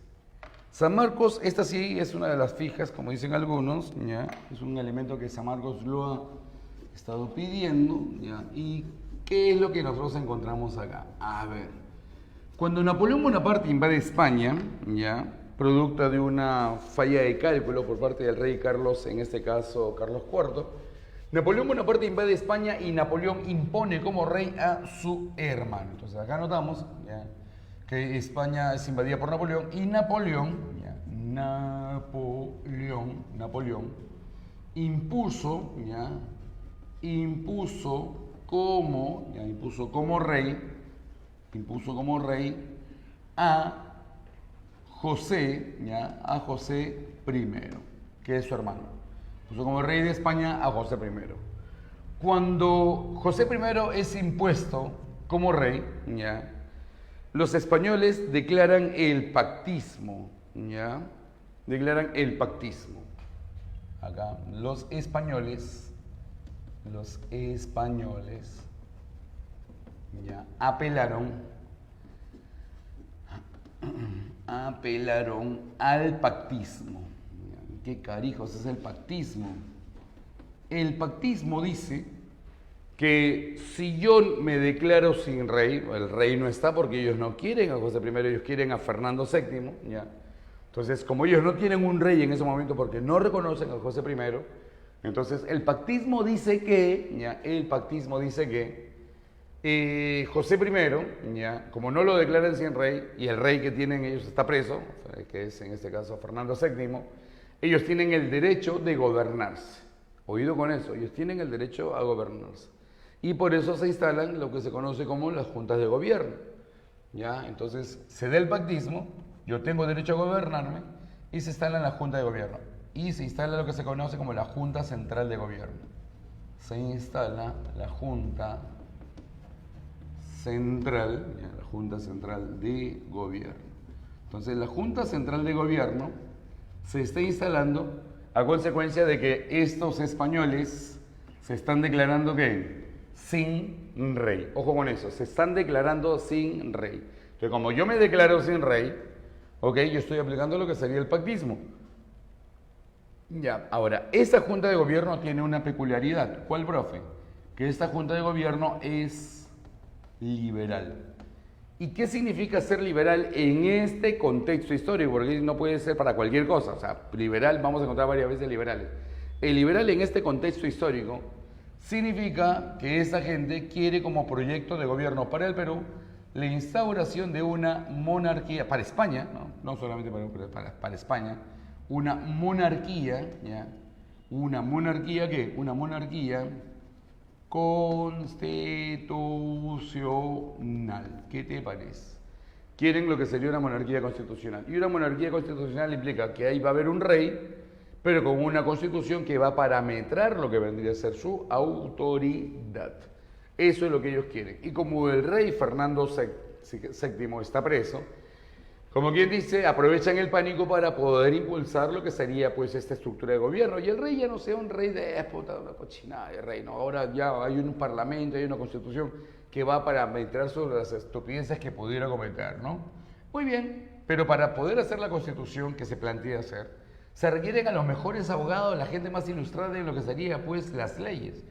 San Marcos, esta sí es una de las fijas, como dicen algunos, ¿ya? Es un elemento que San Marcos lo ha estado pidiendo, ¿ya? ¿Y qué es lo que nosotros encontramos acá? A ver, cuando Napoleón Bonaparte invade España, ¿ya? Producto de una falla de cálculo por parte del rey Carlos, en este caso Carlos IV, Napoleón Bonaparte invade España y Napoleón impone como rey a su hermano. Entonces acá notamos, ¿ya? Que España es invadida por Napoleón y Napoleón, ¿ya? Napoleón impuso como rey a José, ¿ya? A José I, que es su hermano. Puso como rey de España a José I. Cuando José I es impuesto como rey, ¿ya? Los españoles declaran el pactismo, ¿ya? Declaran el pactismo. Acá, los españoles, ¿ya? Apelaron al pactismo. ¿Qué carijos es el pactismo? El pactismo dice que si yo me declaro sin rey, el rey no está porque ellos no quieren a José I, ellos quieren a Fernando VII, ¿ya? Entonces, como ellos no tienen un rey en ese momento porque no reconocen a José I, entonces el pactismo dice que, ¿ya? José I, ¿ya? Como no lo declaran sin rey y el rey que tienen ellos está preso, que es en este caso Fernando VII, ellos tienen el derecho de gobernarse. Oído con eso, ellos tienen el derecho a gobernarse. Y por eso se instalan lo que se conoce como las juntas de gobierno, ¿ya? Entonces se da el pactismo, yo tengo derecho a gobernarme y se instala la junta de gobierno. Y se instala lo que se conoce como la Junta Central de Gobierno. Se instala la Junta Central, ¿ya? La Junta Central de Gobierno. Entonces la Junta Central de Gobierno se está instalando a consecuencia de que estos españoles se están declarando que sin rey. Ojo con eso, se están declarando sin rey. Entonces, como yo me declaro sin rey, ok, yo estoy aplicando lo que sería el pactismo. Ya, ahora, esta junta de gobierno tiene una peculiaridad. ¿Cuál, profe? Que esta junta de gobierno es liberal. ¿Y qué significa ser liberal en este contexto histórico? Porque no puede ser para cualquier cosa. O sea, liberal, vamos a encontrar varias veces liberales. El liberal en este contexto histórico significa que esta gente quiere como proyecto de gobierno para el Perú la instauración de una monarquía, para España, no solamente para Perú, pero para España, una monarquía, ¿ya? Una monarquía constitucional. ¿Qué te parece? Quieren lo que sería una monarquía constitucional. Y una monarquía constitucional implica que ahí va a haber un rey, pero con una constitución que va a parametrar lo que vendría a ser su autoridad. Eso es lo que ellos quieren. Y como el rey Fernando VII está preso, como quien dice, aprovechan el pánico para poder impulsar lo que sería pues esta estructura de gobierno. Y el rey ya no sea un rey de déspota, una cochinada de rey, ¿no? Ahora ya hay un parlamento, hay una constitución que va a parametrar sobre las estupideces que pudiera cometer, ¿no? Muy bien, pero para poder hacer la constitución que se plantea hacer, se requieren a los mejores abogados, la gente más ilustrada en lo que sería pues las leyes.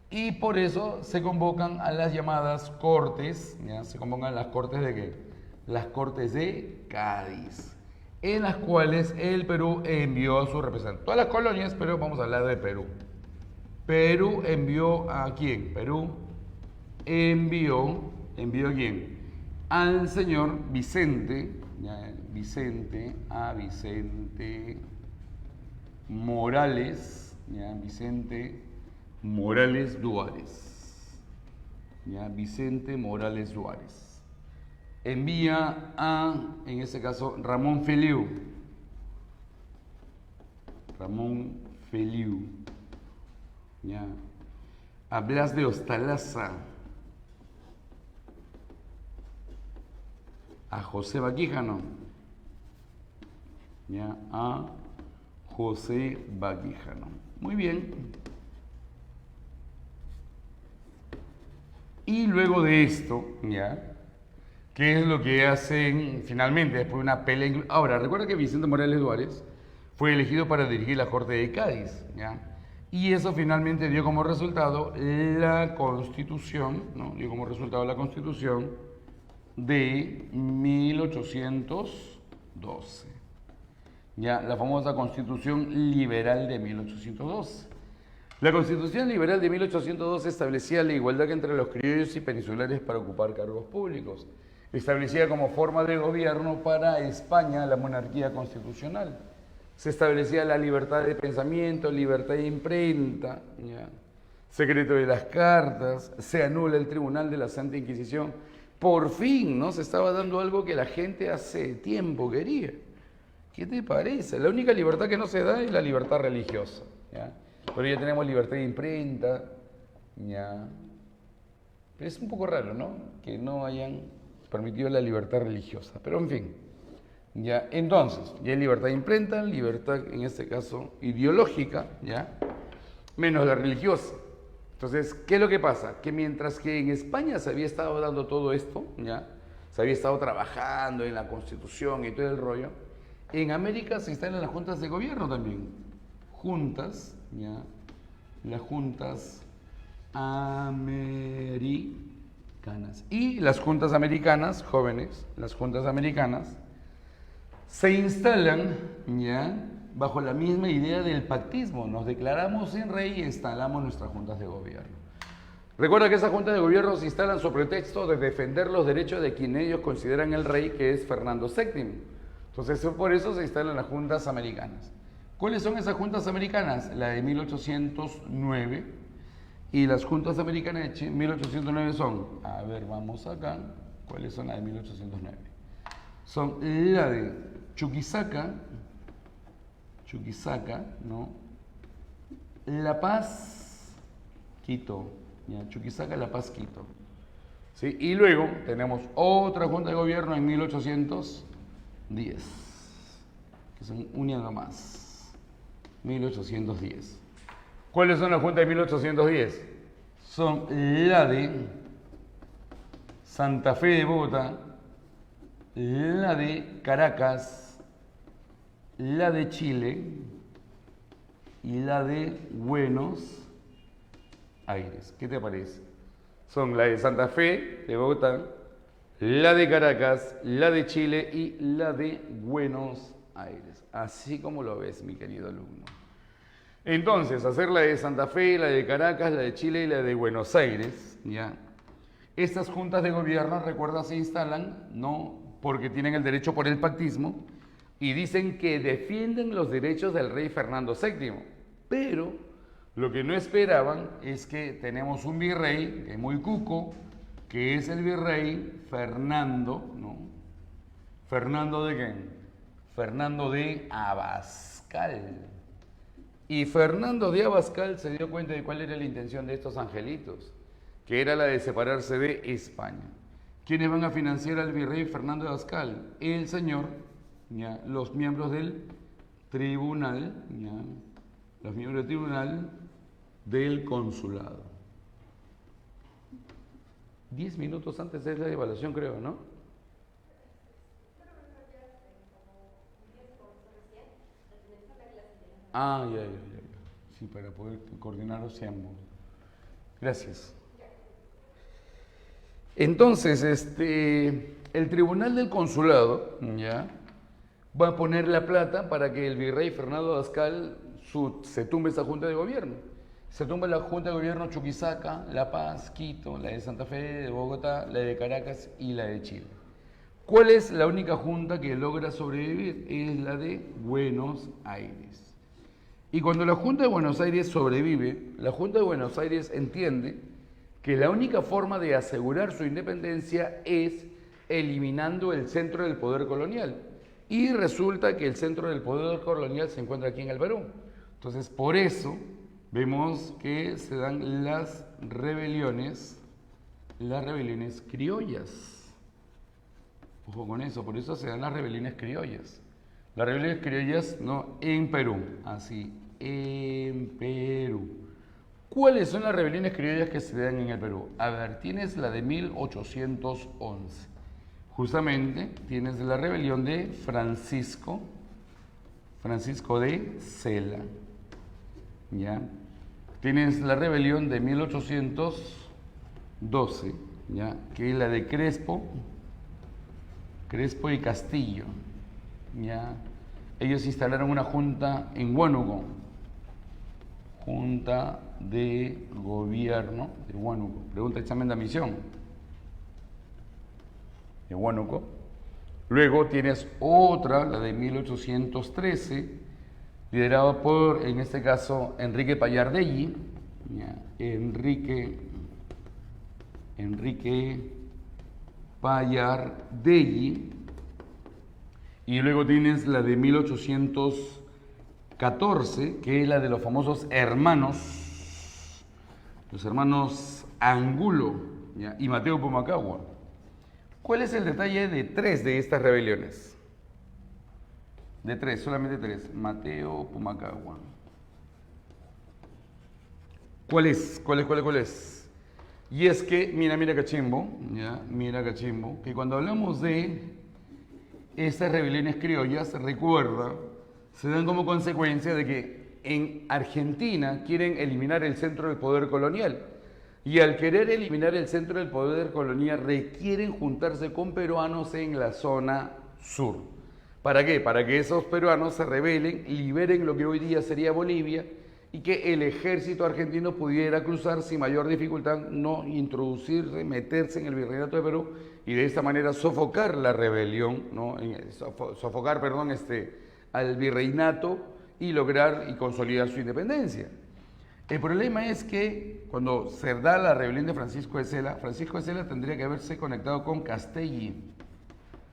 Y por eso se convocan a las llamadas cortes, ¿ya? Se convocan las cortes de ¿qué? Las Cortes de Cádiz, en las cuales el Perú envió a su representante. Todas las colonias, pero vamos a hablar de Perú. Perú envió ¿a quién? Perú envió ¿a quién? Al señor Vicente, ¿ya? Vicente Morales, ¿ya? Vicente Morales Duárez, ¿ya? Vicente Morales Duárez. Envía a, en este caso, Ramón Feliu, ¿ya? A Blas de Ostalaza, A José Baquijano. Ya, a José Baquijano. Muy bien. Y luego de esto, ya, ¿qué es lo que hacen finalmente después de una pelea? Ahora, recuerda que Vicente Morales Duárez fue elegido para dirigir la Corte de Cádiz, ¿ya? Y eso finalmente dio como resultado la Constitución, ¿no? Dio como resultado la Constitución de 1812, ¿ya? La famosa Constitución Liberal de 1812. La Constitución Liberal de 1812 establecía la igualdad entre los criollos y peninsulares para ocupar cargos públicos. Establecía como forma de gobierno para España la monarquía constitucional. Se establecía la libertad de pensamiento, libertad de imprenta, ¿ya? Secreto de las cartas, se anula el Tribunal de la Santa Inquisición. Por fin, ¿no? Se estaba dando algo que la gente hace tiempo quería. ¿Qué te parece? La única libertad que no se da es la libertad religiosa, ¿ya? Pero ya tenemos libertad de imprenta, ¿ya? Pero es un poco raro, ¿no? Que no hayan permitido la libertad religiosa. Pero en fin, ¿ya? Entonces, ya hay libertad de imprenta, libertad en este caso ideológica, ¿ya? Menos la religiosa. Entonces, ¿qué es lo que pasa? Que mientras que en España se había estado dando todo esto, ¿ya? Se había estado trabajando en la Constitución y todo el rollo, en América se instalan las juntas de gobierno también. Juntas, ¿ya? Las juntas americanas. Y las juntas americanas, jóvenes, las juntas americanas, se instalan, ¿ya? Bajo la misma idea del pactismo. Nos declaramos en rey y instalamos nuestras juntas de gobierno. Recuerda que esas juntas de gobierno se instalan sobre pretexto de defender los derechos de quien ellos consideran el rey, que es Fernando VII. Entonces, por eso se instalan las juntas americanas. ¿Cuáles son esas juntas americanas? La de 1809 y las juntas americanas de 1809 son, a ver, vamos acá, ¿cuáles son las de 1809? Son la de Chuquisaca, ¿no? La Paz, Quito, ¿ya? Chuquisaca, La Paz, Quito. ¿Sí? Y luego tenemos otra junta de gobierno en 1810, que son uniendo más, 1810. ¿Cuáles son las juntas de 1810? Son la de Santa Fe de Bogotá, la de Caracas, la de Chile y la de Buenos Aires. ¿Qué te parece? Son la de Santa Fe de Bogotá, la de Caracas, la de Chile y la de Buenos Aires. Así como lo ves, mi querido alumno. Entonces, hacer la de Santa Fe, la de Caracas, la de Chile y la de Buenos Aires, ¿ya? Estas juntas de gobierno, recuerda, se instalan, no porque tienen el derecho por el pactismo, y dicen que defienden los derechos del rey Fernando VII. Pero lo que no esperaban es que tenemos un virrey, que es muy cuco, que es el virrey Fernando, ¿no? ¿Fernando de qué? Fernando de Abascal. Y Fernando de Abascal se dio cuenta de cuál era la intención de estos angelitos, que era la de separarse de España. ¿Quiénes van a financiar al virrey Fernando de Abascal? El señor, ¿ya? Los miembros del tribunal, ¿ya? Los miembros del tribunal del consulado. 10 minutos antes de la evaluación, creo, ¿no? Ah, ya. Sí, para poder coordinarlos ambos. Gracias. Entonces, el Tribunal del Consulado, ¿ya? Va a poner la plata para que el virrey Fernando Abascal se tumbe esa junta de gobierno. Se tumba la junta de gobierno Chuquisaca, La Paz, Quito, la de Santa Fe, de Bogotá, la de Caracas y la de Chile. ¿Cuál es la única junta que logra sobrevivir? Es la de Buenos Aires. Y cuando la Junta de Buenos Aires sobrevive, la Junta de Buenos Aires entiende que la única forma de asegurar su independencia es eliminando el centro del poder colonial. Y resulta que el centro del poder colonial se encuentra aquí en el Perú. Entonces, por eso vemos que se dan las rebeliones criollas. Ojo con eso, por eso se dan las rebeliones criollas. Las rebeliones criollas, no, en Perú, así, en Perú. ¿Cuáles son las rebeliones criollas que se dan en el Perú? A ver, tienes la de 1811. Justamente tienes la rebelión de Francisco de Sela. ¿Ya? Tienes la rebelión de 1812, ¿ya? Que es la de Crespo y Castillo. ¿Ya? Ellos instalaron una junta en Huánuco, Junta de Gobierno de Huánuco. Pregunta examen de admisión. De Huánuco. Luego tienes otra, la de 1813, liderada por, en este caso, Enrique Payardelli. ¿Ya? Enrique Payardelli. Y luego tienes la de 1814, que es la de los famosos hermanos, los hermanos Angulo, ¿ya? Y Mateo Pumacahua. ¿Cuál es el detalle de 3 de estas rebeliones? De 3, solamente 3. Mateo Pumacahua. ¿Cuál es? Y es que, mira cachimbo, ¿ya? Mira cachimbo, que cuando hablamos de estas rebeliones criollas, recuerda, se dan como consecuencia de que en Argentina quieren eliminar el centro del poder colonial. Y al querer eliminar el centro del poder colonial, requieren juntarse con peruanos en la zona sur. ¿Para qué? Para que esos peruanos se rebelen, liberen lo que hoy día sería Bolivia y que el ejército argentino pudiera cruzar sin mayor dificultad, no introducirse, meterse en el virreinato de Perú y de esta manera sofocar la rebelión, ¿no? Sofocar, al virreinato y lograr y consolidar su independencia. El problema es que cuando se da la rebelión de Francisco de Sela tendría que haberse conectado con Castelli,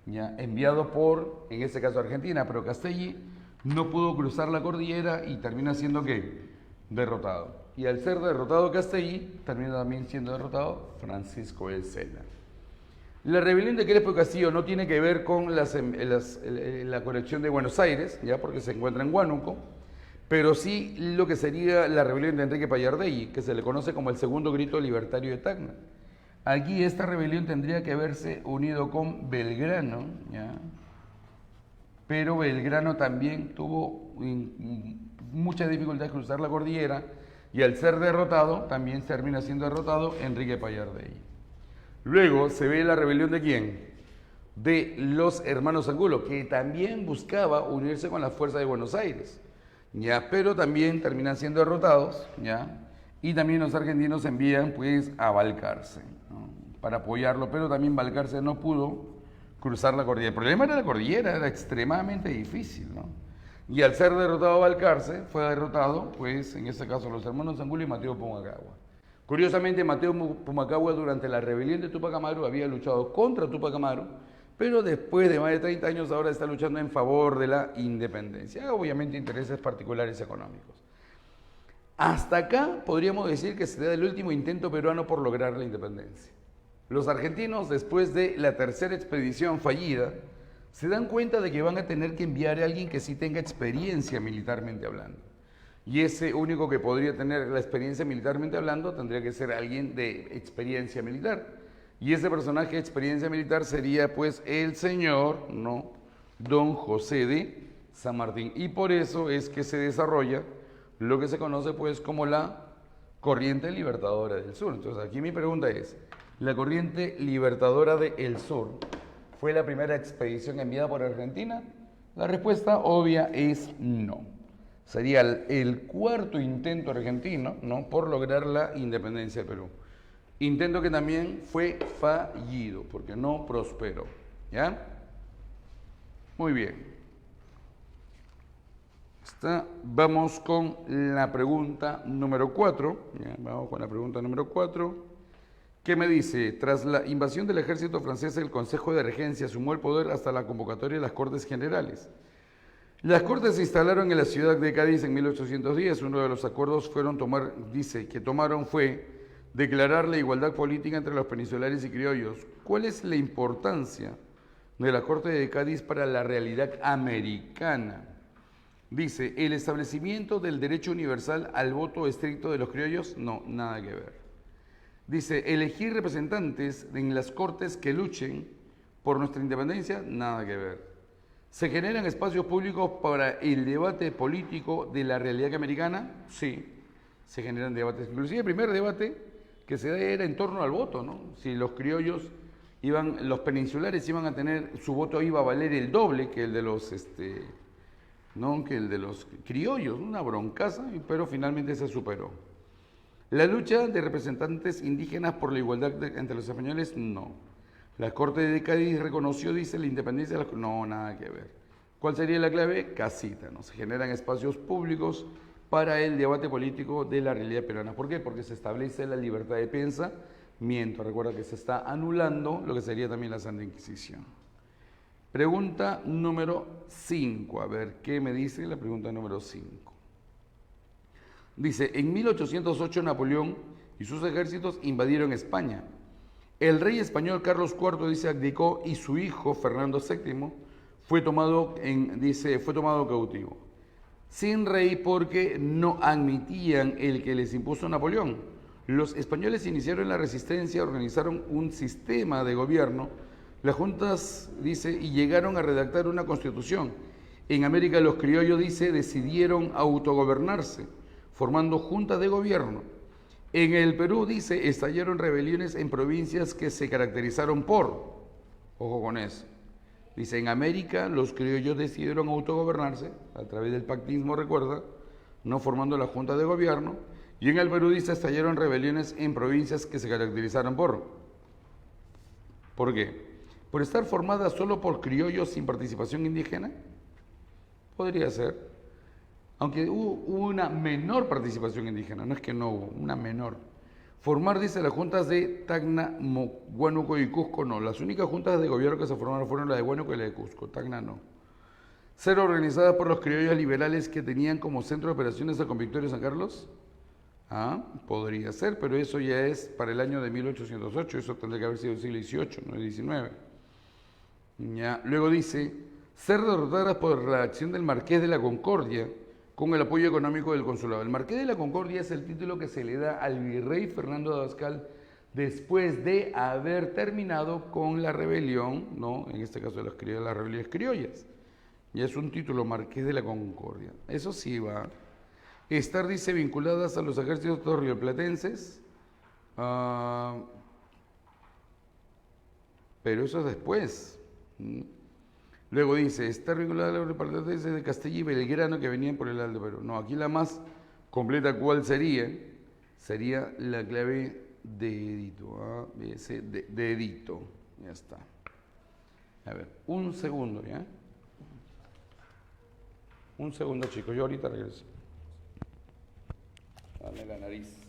¿ya? Enviado por, en este caso, Argentina, pero Castelli no pudo cruzar la cordillera y termina siendo, ¿qué? Derrotado. Y al ser derrotado Castelli, termina también siendo derrotado Francisco de Sela. La rebelión de Crespo y Castillo no tiene que ver con la conexión de Buenos Aires, ya porque se encuentra en Huánuco, pero sí lo que sería la rebelión de Enrique Payardelli, que se le conoce como el segundo grito libertario de Tacna. Aquí esta rebelión tendría que haberse unido con Belgrano, ¿ya? Pero Belgrano también tuvo mucha dificultad de cruzar la cordillera y al ser derrotado, también termina siendo derrotado Enrique Payardelli. Luego se ve la rebelión de ¿quién? De los hermanos Angulo, que también buscaba unirse con la fuerza de Buenos Aires, ¿ya? Pero también terminan siendo derrotados, ¿ya? Y también los argentinos envían pues a Balcarce, ¿no? Para apoyarlo, pero también Balcarce no pudo cruzar la cordillera. El problema era la cordillera, era extremadamente difícil, ¿no? Y al ser derrotado Balcarce, fue derrotado, pues en este caso los hermanos Angulo y Mateo Pumacahua. Curiosamente, Mateo Pumacahua durante la rebelión de Tupac Amaru había luchado contra Tupac Amaru, pero después de más de 30 años ahora está luchando en favor de la independencia, obviamente intereses particulares económicos. Hasta acá podríamos decir que se da el último intento peruano por lograr la independencia. Los argentinos, después de la tercera expedición fallida, se dan cuenta de que van a tener que enviar a alguien que sí tenga experiencia militarmente hablando. Y ese único que podría tener la experiencia militarmente hablando tendría que ser alguien de experiencia militar. Y ese personaje de experiencia militar sería pues el señor, ¿no? Don José de San Martín. Y por eso es que se desarrolla lo que se conoce pues como la corriente libertadora del sur. Entonces aquí mi pregunta es, ¿la corriente libertadora del sur fue la primera expedición enviada por Argentina? La respuesta obvia es no. Sería el cuarto intento argentino, ¿no? Por lograr la independencia del Perú. Intento que también fue fallido, porque no prosperó. ¿Ya? Muy bien. Vamos con la pregunta número 4. Vamos con la pregunta número 4. ¿Qué me dice? Tras la invasión del ejército francés, el Consejo de Regencia sumó el poder hasta la convocatoria de las Cortes Generales. Las Cortes se instalaron en la ciudad de Cádiz en 1810. Uno de los acuerdos que tomaron fue declarar la igualdad política entre los peninsulares y criollos. ¿Cuál es la importancia de la Corte de Cádiz para la realidad americana. Dice, el establecimiento del derecho universal al voto estricto de los criollos, no, nada que ver. Dice, elegir representantes en las cortes que luchen por nuestra independencia, nada que ver. ¿Se generan espacios públicos para el debate político de la realidad americana? Sí, se generan debates. Inclusive el primer debate que se da era en torno al voto, ¿no? Si los criollos iban, los peninsulares iban a tener, su voto iba a valer el doble que el de los, ¿no? Que el de los criollos, una broncaza, pero finalmente se superó. La lucha de representantes indígenas por la igualdad entre los españoles, no. La Corte de Cádiz reconoció, dice, la independencia de la... No, nada que ver. ¿Cuál sería la clave? Casita, ¿no? Se generan espacios públicos para el debate político de la realidad peruana. ¿Por qué? Porque se establece la libertad de pensamiento. Recuerda que se está anulando lo que sería también la Santa Inquisición. Pregunta número 5. A ver, ¿qué me dice la pregunta número 5? Dice, en 1808 Napoleón y sus ejércitos invadieron España. El rey español Carlos IV, dice, abdicó y su hijo Fernando VII fue tomado cautivo. Sin rey porque no admitían el que les impuso Napoleón. Los españoles iniciaron la resistencia, organizaron un sistema de gobierno, las juntas, dice, y llegaron a redactar una constitución. En América los criollos, dice, decidieron autogobernarse, formando juntas de gobierno. En el Perú, dice, estallaron rebeliones en provincias que se caracterizaron por, ojo con eso, dice, en América los criollos decidieron autogobernarse a través del pactismo, recuerda, no formando la junta de gobierno, y en el Perú, dice, estallaron rebeliones en provincias que se caracterizaron ¿por qué? ¿Por estar formadas solo por criollos sin participación indígena? Podría ser. Aunque hubo una menor participación indígena, no es que no hubo, una menor. Formar, dice, las juntas de Tacna, Huánuco y Cusco, no. Las únicas juntas de gobierno que se formaron fueron la de Huánuco y la de Cusco, Tacna no. Ser organizadas por los criollos liberales que tenían como centro de operaciones a Convictorio San Carlos. Ah, podría ser, pero eso ya es para el año de 1808, eso tendría que haber sido el siglo XVIII, no el XIX. Ya. Luego dice, ser derrotadas por la acción del Marqués de la Concordia, con el apoyo económico del consulado. El Marqués de la Concordia es el título que se le da al virrey Fernando de Abascal después de haber terminado con la rebelión, ¿no? En este caso de las rebeliones criollas. Y es un título, Marqués de la Concordia. Eso sí va. Estar, dice, vinculadas a los ejércitos rioplatenses, pero eso es después. Luego dice, estar vinculada a los reparticiones de Castilla y Belgrano que venían por el Alto Perú. No, aquí la más completa, ¿cuál sería? Sería la clave de Edito. De Edito. Ya está. A ver, un segundo, ¿ya? Un segundo, chicos, yo ahorita regreso. Dame la nariz.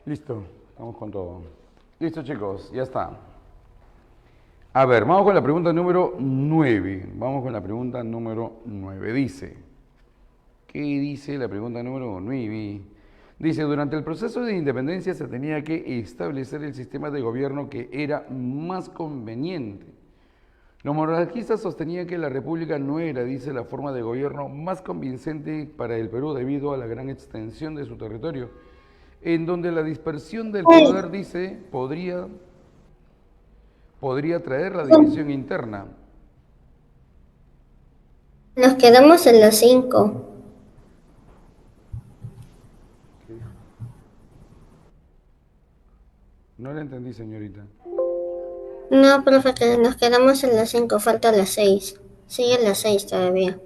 Listo, vamos con todo. Listo, chicos, ya está. A ver, vamos con la pregunta número 9. Vamos con la pregunta número 9. Dice, ¿qué dice la pregunta número 9? Dice, durante el proceso de independencia se tenía que establecer el sistema de gobierno que era más conveniente. Los monarquistas sostenían que la república no era, dice, la forma de gobierno más convincente para el Perú debido a la gran extensión de su territorio, en donde la dispersión del poder, dice, podría traer la división interna. Nos quedamos en las 5. No la entendí, señorita. No, profe, que nos quedamos en las 5, falta las 6. Sigue las 6 todavía.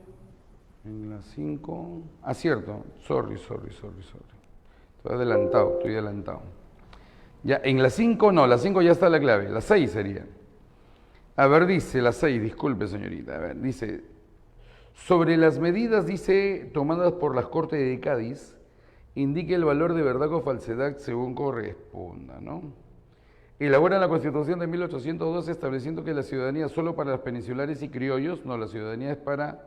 En las 5. Ah, cierto. Sorry. Estoy adelantado. Ya, en las 5 no, las 5 ya está la clave. Las 6 sería. A ver, dice las 6, disculpe, señorita. A ver, dice, sobre las medidas, dice, tomadas por las Cortes de Cádiz, indique el valor de verdad o falsedad según corresponda, ¿no? Elabora la Constitución de 1812 estableciendo que la ciudadanía es solo para los peninsulares y criollos, no, la ciudadanía es para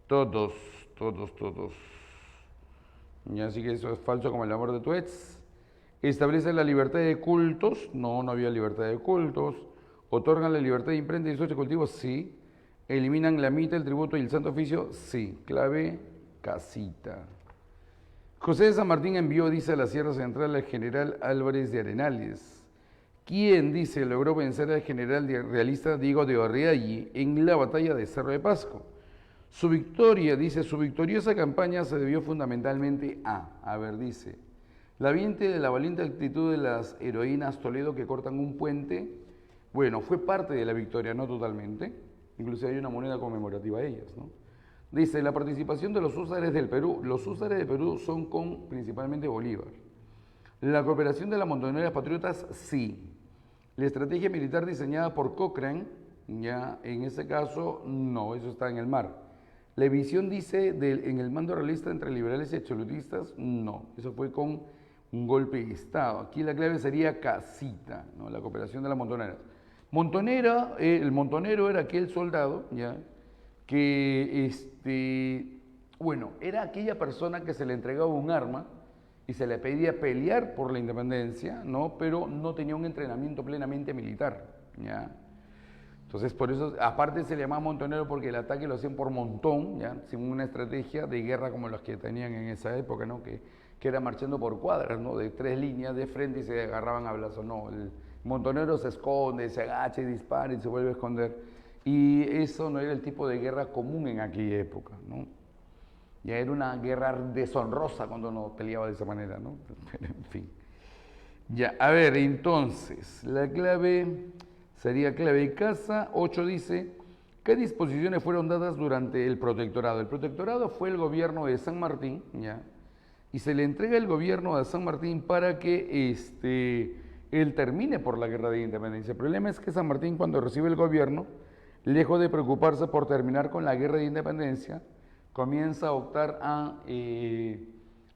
todos. Y así que eso es falso como el amor de tu ex. Establece la libertad de cultos, no había libertad de cultos. Otorgan la libertad de imprenta y derecho de cultivo, sí. Eliminan la mita, el tributo y el santo oficio, sí. Clave, casita. José de San Martín envió, dice, a la Sierra Central al general Álvarez de Arenales, quien, dice, logró vencer al general realista Diego de Arriagui en la batalla de Cerro de Pasco. Su victoria, dice, su victoriosa campaña se debió fundamentalmente a ver, dice, la valiente actitud de las heroínas Toledo que cortan un puente, bueno, fue parte de la victoria, no totalmente, inclusive hay una moneda conmemorativa a ellas, ¿no? Dice, la participación de los húsares del Perú, los húsares del Perú son con principalmente Bolívar. La cooperación de las montoneras patriotas, sí. La estrategia militar diseñada por Cochrane, ya en ese caso, no, eso está en el mar. La visión, dice, en el mando realista entre liberales y absolutistas, no, eso fue con un golpe de Estado. Aquí la clave sería casita, ¿no? La cooperación de las montoneras. Montonera, el montonero era aquel soldado, ya, que, bueno, era aquella persona que se le entregaba un arma y se le pedía pelear por la independencia, ¿no? Pero no tenía un entrenamiento plenamente militar, ¿ya? Entonces, por eso, aparte se le llamaba montonero porque el ataque lo hacían por montón, ¿ya? Sin una estrategia de guerra como las que tenían en esa época, ¿no? Que era marchando por cuadras, ¿no? De 3 líneas de frente y se agarraban a balazo, no. El montonero se esconde, se agacha y dispara y se vuelve a esconder. Y eso no era el tipo de guerra común en aquella época, ¿no? Ya era una guerra deshonrosa cuando uno peleaba de esa manera, ¿no? Pero, en fin. Ya, a ver, entonces, la clave sería clave de casa. 8 dice, ¿qué disposiciones fueron dadas durante el protectorado? El protectorado fue el gobierno de San Martín, ¿ya? Y se le entrega el gobierno a San Martín para que él termine por la guerra de independencia. El problema es que San Martín, cuando recibe el gobierno, lejos de preocuparse por terminar con la guerra de independencia, comienza a optar a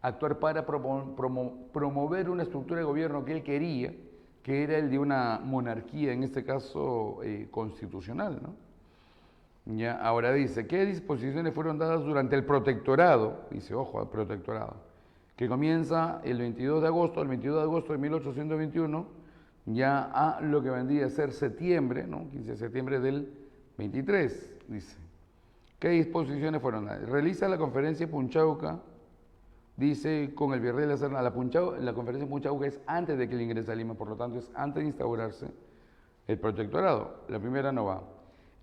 actuar para promover una estructura de gobierno que él quería, que era el de una monarquía, en este caso constitucional, ¿no? Ya, ahora dice, ¿qué disposiciones fueron dadas durante el protectorado? Dice, ojo, al protectorado, que comienza el 22 de agosto, el 22 de agosto de 1821, ya a lo que vendría a ser septiembre, ¿no? 15 de septiembre del 23, dice. ¿Qué disposiciones fueron dadas? Realiza la conferencia Punchauca, dice, con el virrey de la Serna. La conferencia Punchauca es antes de que él ingrese a Lima, por lo tanto es antes de instaurarse el protectorado. La primera no va.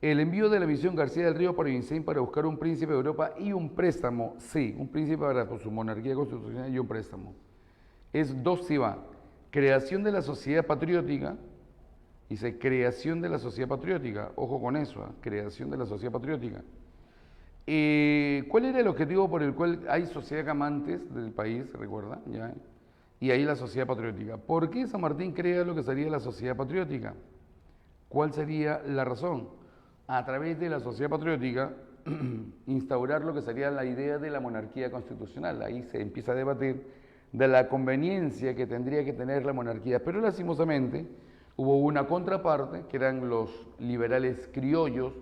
El envío de la misión García del Río por Vincennes para buscar un príncipe de Europa y un préstamo, sí, un príncipe para su monarquía constitucional y un préstamo. Es 2 sí va. Creación de la sociedad patriótica, dice, creación de la sociedad patriótica, ojo con eso, creación de la sociedad patriótica. ¿Cuál era el objetivo por el cual hay sociedad amantes del país, recuerda? ¿Ya? Y ahí la sociedad patriótica. ¿Por qué San Martín crea lo que sería la sociedad patriótica? ¿Cuál sería la razón? A través de la sociedad patriótica, instaurar lo que sería la idea de la monarquía constitucional. Ahí se empieza a debatir de la conveniencia que tendría que tener la monarquía, pero lastimosamente hubo una contraparte, que eran los liberales criollos,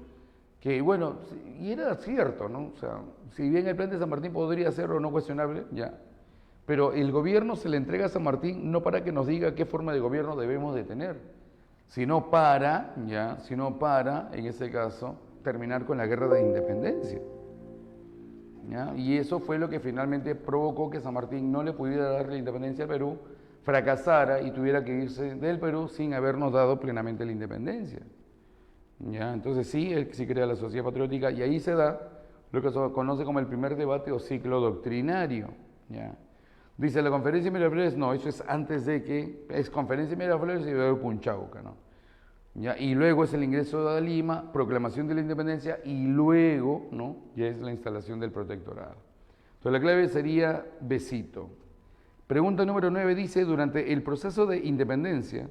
que bueno, y era cierto, ¿no? O sea, si bien el plan de San Martín podría ser o no cuestionable, ya, pero el gobierno se le entrega a San Martín no para que nos diga qué forma de gobierno debemos de tener, sino para, en ese caso, terminar con la guerra de independencia. ¿Ya? Y eso fue lo que finalmente provocó que San Martín no le pudiera dar la independencia al Perú, fracasara y tuviera que irse del Perú sin habernos dado plenamente la independencia. ¿Ya? Entonces sí, él sí crea la sociedad patriótica y ahí se da lo que se conoce como el primer debate o ciclo doctrinario. ¿Ya? Dice la conferencia de Miraflores, no, eso es antes de que, es conferencia de Miraflores y luego Punchauca, ¿no? ¿Ya? Y luego es el ingreso de Lima, proclamación de la independencia y luego, ¿no? Ya es la instalación del protectorado. Entonces la clave sería besito. Pregunta número 9 dice, durante el proceso de independencia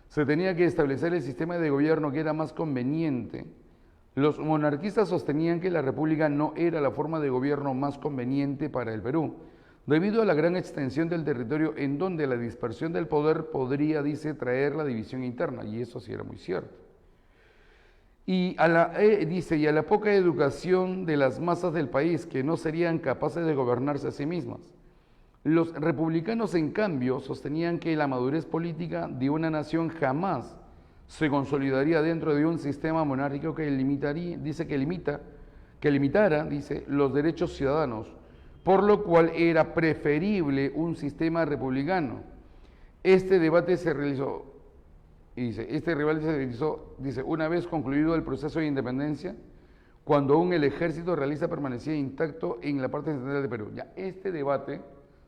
se tenía que establecer el sistema de gobierno que era más conveniente. Los monarquistas sostenían que la república no era la forma de gobierno más conveniente para el Perú, debido a la gran extensión del territorio en donde la dispersión del poder podría, dice, traer la división interna, y eso sí era muy cierto. Y dice, y a la poca educación de las masas del país, que no serían capaces de gobernarse a sí mismas. Los republicanos, en cambio, sostenían que la madurez política de una nación jamás se consolidaría dentro de un sistema monárquico que limitara, dice, los derechos ciudadanos, por lo cual era preferible un sistema republicano. Este debate se realizó, dice, una vez concluido el proceso de independencia, cuando aún el ejército realista permanecía intacto en la parte central de Perú. Ya este debate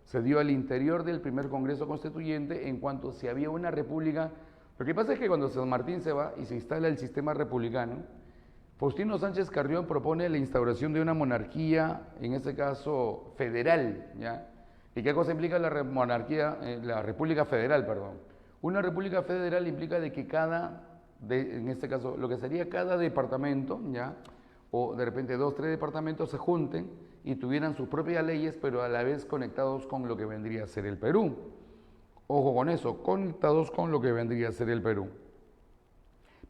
se dio al interior del primer Congreso Constituyente en cuanto si había una república. Lo que pasa es que cuando San Martín se va y se instala el sistema republicano, Faustino Sánchez Carrión propone la instauración de una monarquía, en este caso federal, ¿ya? ¿Y qué cosa implica la monarquía, la república federal, perdón? Una república federal implica de que en este caso, lo que sería cada departamento, ¿ya? O de repente 2, 3 departamentos se junten y tuvieran sus propias leyes, pero a la vez conectados con lo que vendría a ser el Perú. Ojo con eso, conectados con lo que vendría a ser el Perú.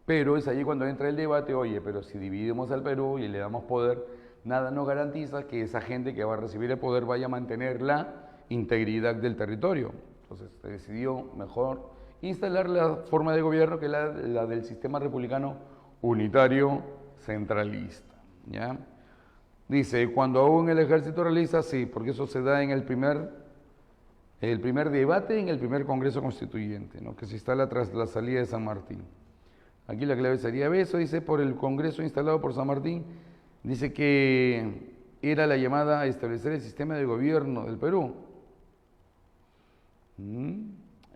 Pero es allí cuando entra el debate, oye, pero si dividimos al Perú y le damos poder, nada nos garantiza que esa gente que va a recibir el poder vaya a mantener la integridad del territorio. Entonces se decidió mejor instalar la forma de gobierno que la del sistema republicano unitario centralista. ¿Ya? Dice, cuando aún el ejército realiza, sí, porque eso se da en el primer debate en el primer Congreso Constituyente, ¿no? Que se instala tras la salida de San Martín. Aquí la clave sería beso, dice, por el Congreso instalado por San Martín, dice que era la llamada a establecer el sistema de gobierno del Perú.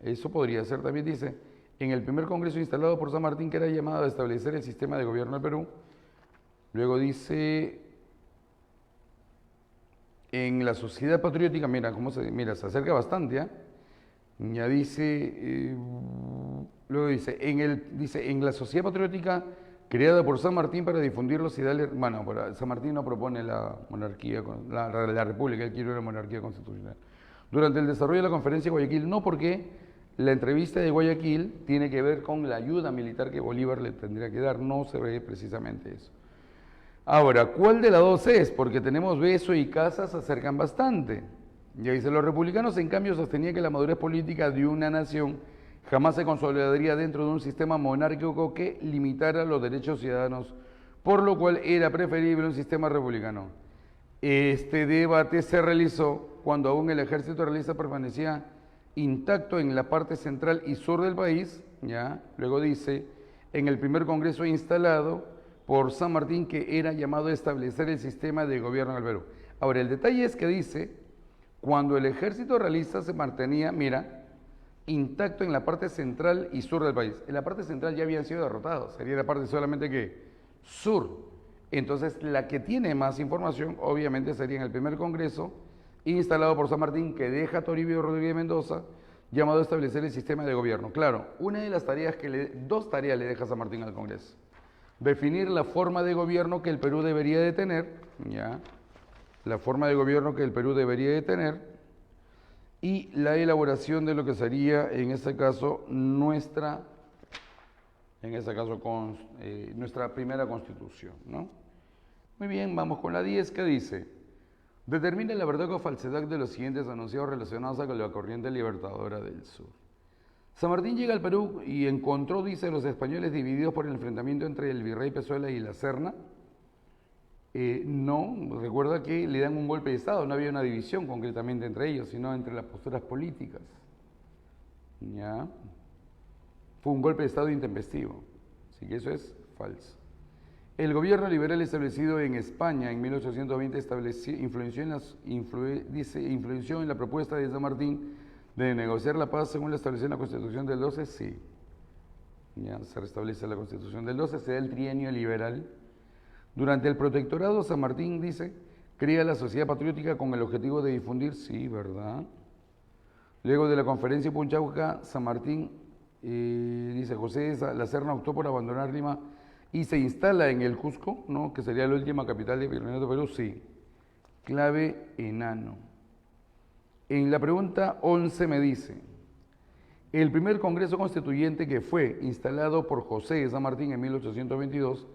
Eso podría ser también, dice, en el primer Congreso instalado por San Martín, que era llamado a establecer el sistema de gobierno del Perú. Luego dice, en la sociedad patriótica, mira, se acerca bastante, ¿eh? Ya dice... Luego dice, en la sociedad patriótica creada por San Martín para difundir los ideales, bueno, San Martín no propone la monarquía, la república, él quiere una monarquía constitucional. Durante el desarrollo de la conferencia de Guayaquil, no, porque la entrevista de Guayaquil tiene que ver con la ayuda militar que Bolívar le tendría que dar, no se ve precisamente eso. Ahora, ¿cuál de las dos es? Porque tenemos Beso y Casas se acercan bastante. Ya dice, los republicanos en cambio sostenían que la madurez política de una nación jamás se consolidaría dentro de un sistema monárquico que limitara los derechos ciudadanos, por lo cual era preferible un sistema republicano. Este debate se realizó cuando aún el ejército realista permanecía intacto en la parte central y sur del país, ¿ya? Luego dice, en el primer Congreso instalado por San Martín, que era llamado a establecer el sistema de gobierno del Perú. Ahora, el detalle es que dice, cuando el ejército realista se mantenía, mira, intacto en la parte central y sur del país. En la parte central ya habían sido derrotados, sería la parte solamente que sur. Entonces, la que tiene más información, obviamente, sería en el primer Congreso, instalado por San Martín, que deja a Toribio Rodríguez Mendoza, llamado a establecer el sistema de gobierno. Claro, una de las tareas dos tareas le deja San Martín al Congreso. Definir la forma de gobierno que el Perú debería de tener, ¿ya? La forma de gobierno que el Perú debería de tener, y la elaboración de lo que sería, en este caso, nuestra primera constitución, ¿no? Muy bien, vamos con la 10, que dice: determina la verdad o falsedad de los siguientes anunciados relacionados con la corriente libertadora del sur. San Martín llega al Perú y encontró, dice, los españoles divididos por el enfrentamiento entre el virrey Pezuela y la Serna. No, recuerda que le dan un golpe de Estado, no había una división concretamente entre ellos, sino entre las posturas políticas. ¿Ya? Fue un golpe de Estado intempestivo, así que eso es falso. El gobierno liberal establecido en España en 1820 influenció en la propuesta de San Martín de negociar la paz según la establecida en la Constitución del 12, sí. Ya se restablece la Constitución del 12, se da el trienio liberal. Durante el protectorado, San Martín, dice, crea la Sociedad Patriótica con el objetivo de difundir, sí, ¿verdad? Luego de la conferencia Punchauca, San Martín, dice, José La Serna optó por abandonar Lima y se instala en el Cusco, ¿no? Que sería la última capital del Virreinato de Perú, sí. Clave enano. En la pregunta 11 me dice: el primer Congreso Constituyente, que fue instalado por José de San Martín en 1822,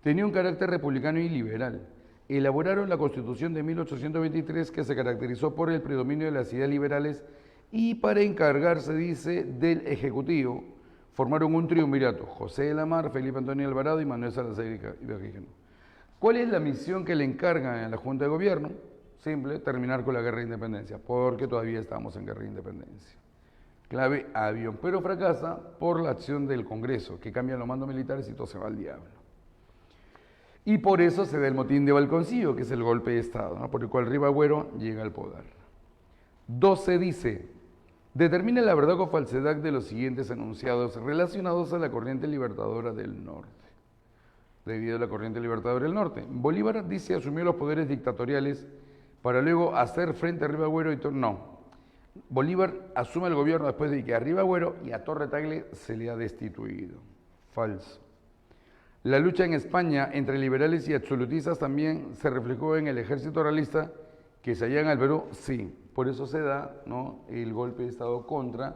tenía un carácter republicano y liberal. Elaboraron la Constitución de 1823, que se caracterizó por el predominio de las ideas liberales, y para encargarse, dice, del Ejecutivo, formaron un triunvirato: José de la Mar, Felipe Antonio Alvarado y Manuel Salazar y Berrígeno. ¿Cuál es la misión que le encargan a la Junta de Gobierno? Simple: terminar con la guerra de independencia, porque todavía estamos en guerra de independencia. Clave avión, pero fracasa por la acción del Congreso, que cambian los mandos militares y todo se va al diablo. Y por eso se da el motín de Balconcillo, que es el golpe de Estado, ¿no? Por el cual Rivagüero llega al poder. 12 dice: determina la verdad o falsedad de los siguientes enunciados relacionados a la corriente libertadora del norte. Debido a la corriente libertadora del norte, Bolívar, dice, asumió los poderes dictatoriales para luego hacer frente a Rivagüero y no. Bolívar asume el gobierno después de que a Rivagüero y a Torre Tagle se le ha destituido. Falso. La lucha en España entre liberales y absolutistas también se reflejó en el ejército realista que se hallaba en el Perú, sí. Por eso se da, ¿no?, el golpe de Estado contra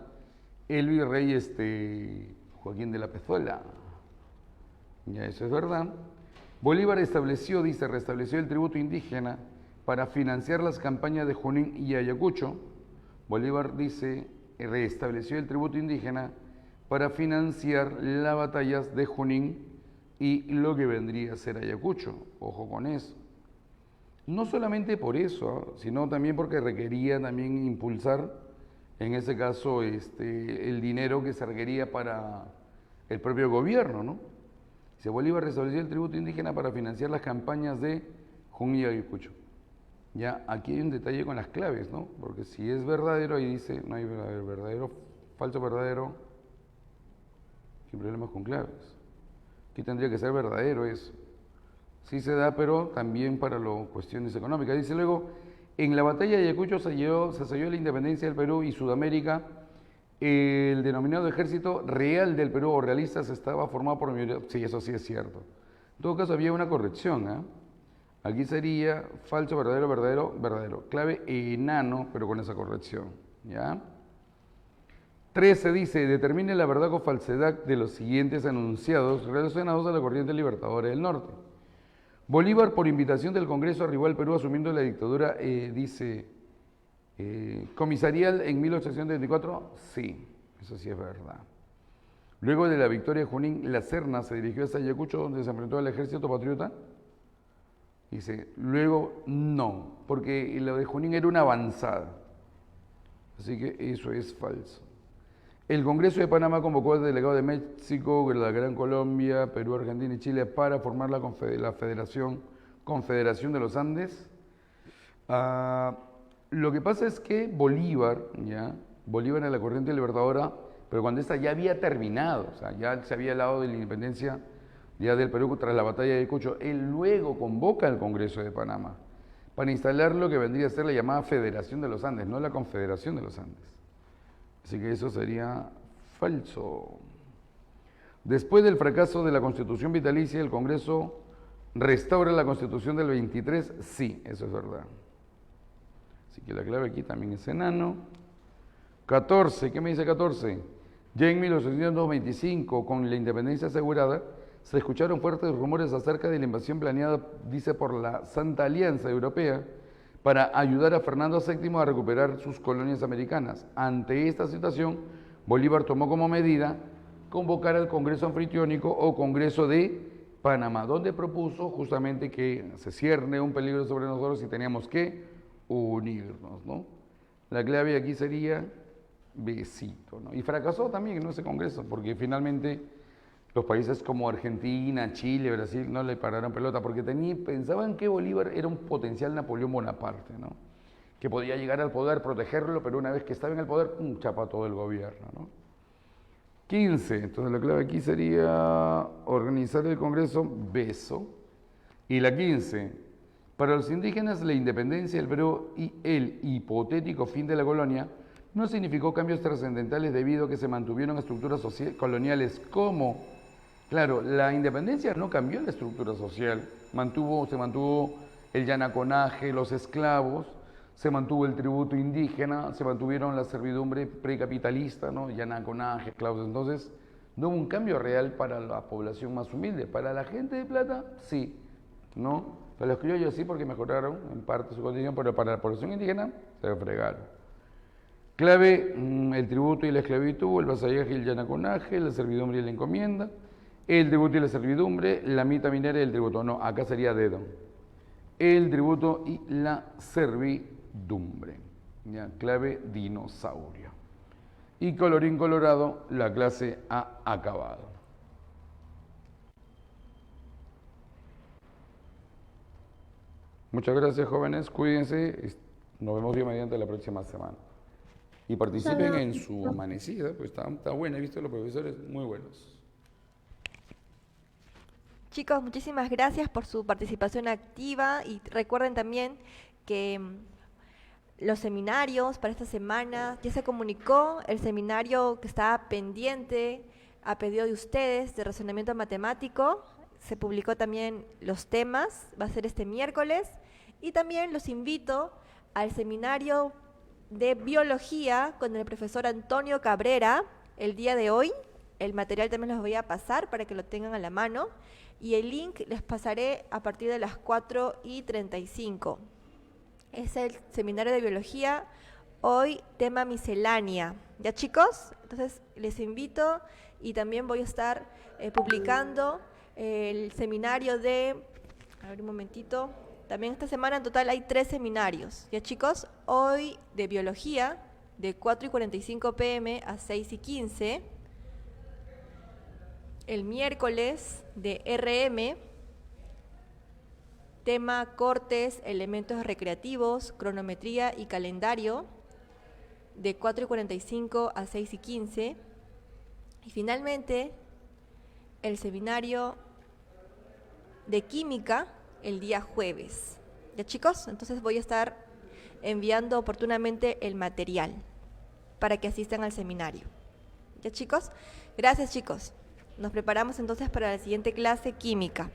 el virrey Joaquín de la Pezuela. Ya, eso es verdad. Bolívar estableció, dice, restableció el tributo indígena para financiar las campañas de Junín y Ayacucho. Bolívar, dice, restableció el tributo indígena para financiar las batallas de Junín y lo que vendría a ser Ayacucho. Ojo con eso. No solamente por eso, sino también porque requería también impulsar, en ese caso, el dinero que se requería para el propio gobierno, ¿no? Dice, Bolívar restableció el tributo indígena para financiar las campañas de Junín y Ayacucho. Ya, aquí hay un detalle con las claves, ¿no? Porque si es verdadero, ahí dice, no hay verdadero, falso, verdadero, sin problemas con claves. Aquí tendría que ser verdadero eso. Sí se da, pero también para cuestiones económicas. Dice luego, en la batalla de Ayacucho se selló la independencia del Perú y Sudamérica. El denominado Ejército Real del Perú, o realistas, estaba formado por mayoría. Sí, eso sí es cierto. En todo caso, había una corrección, ¿eh? Aquí sería falso, verdadero, verdadero, verdadero. Clave enano, pero con esa corrección, ¿ya? 13 dice, determine la verdad o falsedad de los siguientes enunciados relacionados a la corriente libertadora del norte. Bolívar, por invitación del Congreso, arribó al Perú asumiendo la dictadura, comisarial en 1834. Sí, eso sí es verdad. Luego de la victoria de Junín, la Serna se dirigió hasta Ayacucho, donde se enfrentó al ejército patriota. Dice, luego no, porque lo de Junín era una avanzada. Así que eso es falso. El Congreso de Panamá convocó al delegado de México, la Gran Colombia, Perú, Argentina y Chile para formar la Confederación de los Andes. Lo que pasa es que Bolívar era la corriente libertadora, pero cuando esta ya había terminado, o sea, ya se había dado de la independencia ya del Perú tras la batalla de Ayacucho, él luego convoca al Congreso de Panamá para instalar lo que vendría a ser la llamada Federación de los Andes, no la Confederación de los Andes. Así que eso sería falso. Después del fracaso de la Constitución vitalicia, el Congreso restaura la Constitución del 23, sí, eso es verdad. Así que la clave aquí también es enano. 14, ¿qué me dice 14? Ya en 1825, con la independencia asegurada, se escucharon fuertes rumores acerca de la invasión planeada, dice, por la Santa Alianza Europea para ayudar a Fernando VII a recuperar sus colonias americanas. Ante esta situación, Bolívar tomó como medida convocar al Congreso Anfitriónico o Congreso de Panamá, donde propuso justamente que se cierne un peligro sobre nosotros y teníamos que unirnos, ¿no? La clave aquí sería besito, ¿no? Y fracasó también en ese congreso, porque finalmente los países como Argentina, Chile, Brasil no le pararon pelota, porque pensaban que Bolívar era un potencial Napoleón Bonaparte, ¿no? Que podía llegar al poder, protegerlo, pero una vez que estaba en el poder, chapa todo el gobierno, ¿no? 15, entonces la clave aquí sería organizar el Congreso, beso. Y la 15, para los indígenas la independencia del Perú y el hipotético fin de la colonia no significó cambios trascendentales debido a que se mantuvieron estructuras coloniales como, claro, la independencia no cambió la estructura social, se mantuvo el yanaconaje, los esclavos, se mantuvo el tributo indígena, se mantuvieron la servidumbre precapitalista, ¿no? Yanaconaje, esclavos. Entonces, no hubo un cambio real para la población más humilde. Para la gente de plata, sí, ¿no? Para los criollos sí, porque mejoraron en parte su condición, pero para la población indígena se fregaron. Clave, el tributo y la esclavitud, el vasallaje y el yanaconaje, la servidumbre y la encomienda, el tributo y la servidumbre, la mitad minera y el tributo. No, acá sería dedo. El tributo y la servidumbre. ¿Ya? Clave, dinosaurio. Y colorín colorado, la clase ha acabado. Muchas gracias, jóvenes. Cuídense. Nos vemos Dios mediante la próxima semana. Y participen en su amanecida, pues está buena. He visto a los profesores muy buenos. Chicos, muchísimas gracias por su participación activa y recuerden también que los seminarios para esta semana, ya se comunicó el seminario que estaba pendiente a pedido de ustedes de razonamiento matemático, se publicó también los temas, va a ser este miércoles, y también los invito al seminario de biología con el profesor Antonio Cabrera el día de hoy. El material también los voy a pasar para que lo tengan a la mano y el link les pasaré a partir de las 4:35. Es el seminario de biología, hoy tema miscelánea. ¿Ya, chicos? Entonces les invito y también voy a estar publicando el seminario de... A ver un momentito. También esta semana en total hay 3 seminarios. ¿Ya, chicos? Hoy de biología, de 4:45 p.m. a 6:15. El miércoles de RM, tema cortes, elementos recreativos, cronometría y calendario, de 4:45 a 6:15. Y finalmente, el seminario de química el día jueves. ¿Ya, chicos? Entonces voy a estar enviando oportunamente el material para que asistan al seminario. ¿Ya, chicos? Gracias, chicos. Nos preparamos entonces para la siguiente clase, química.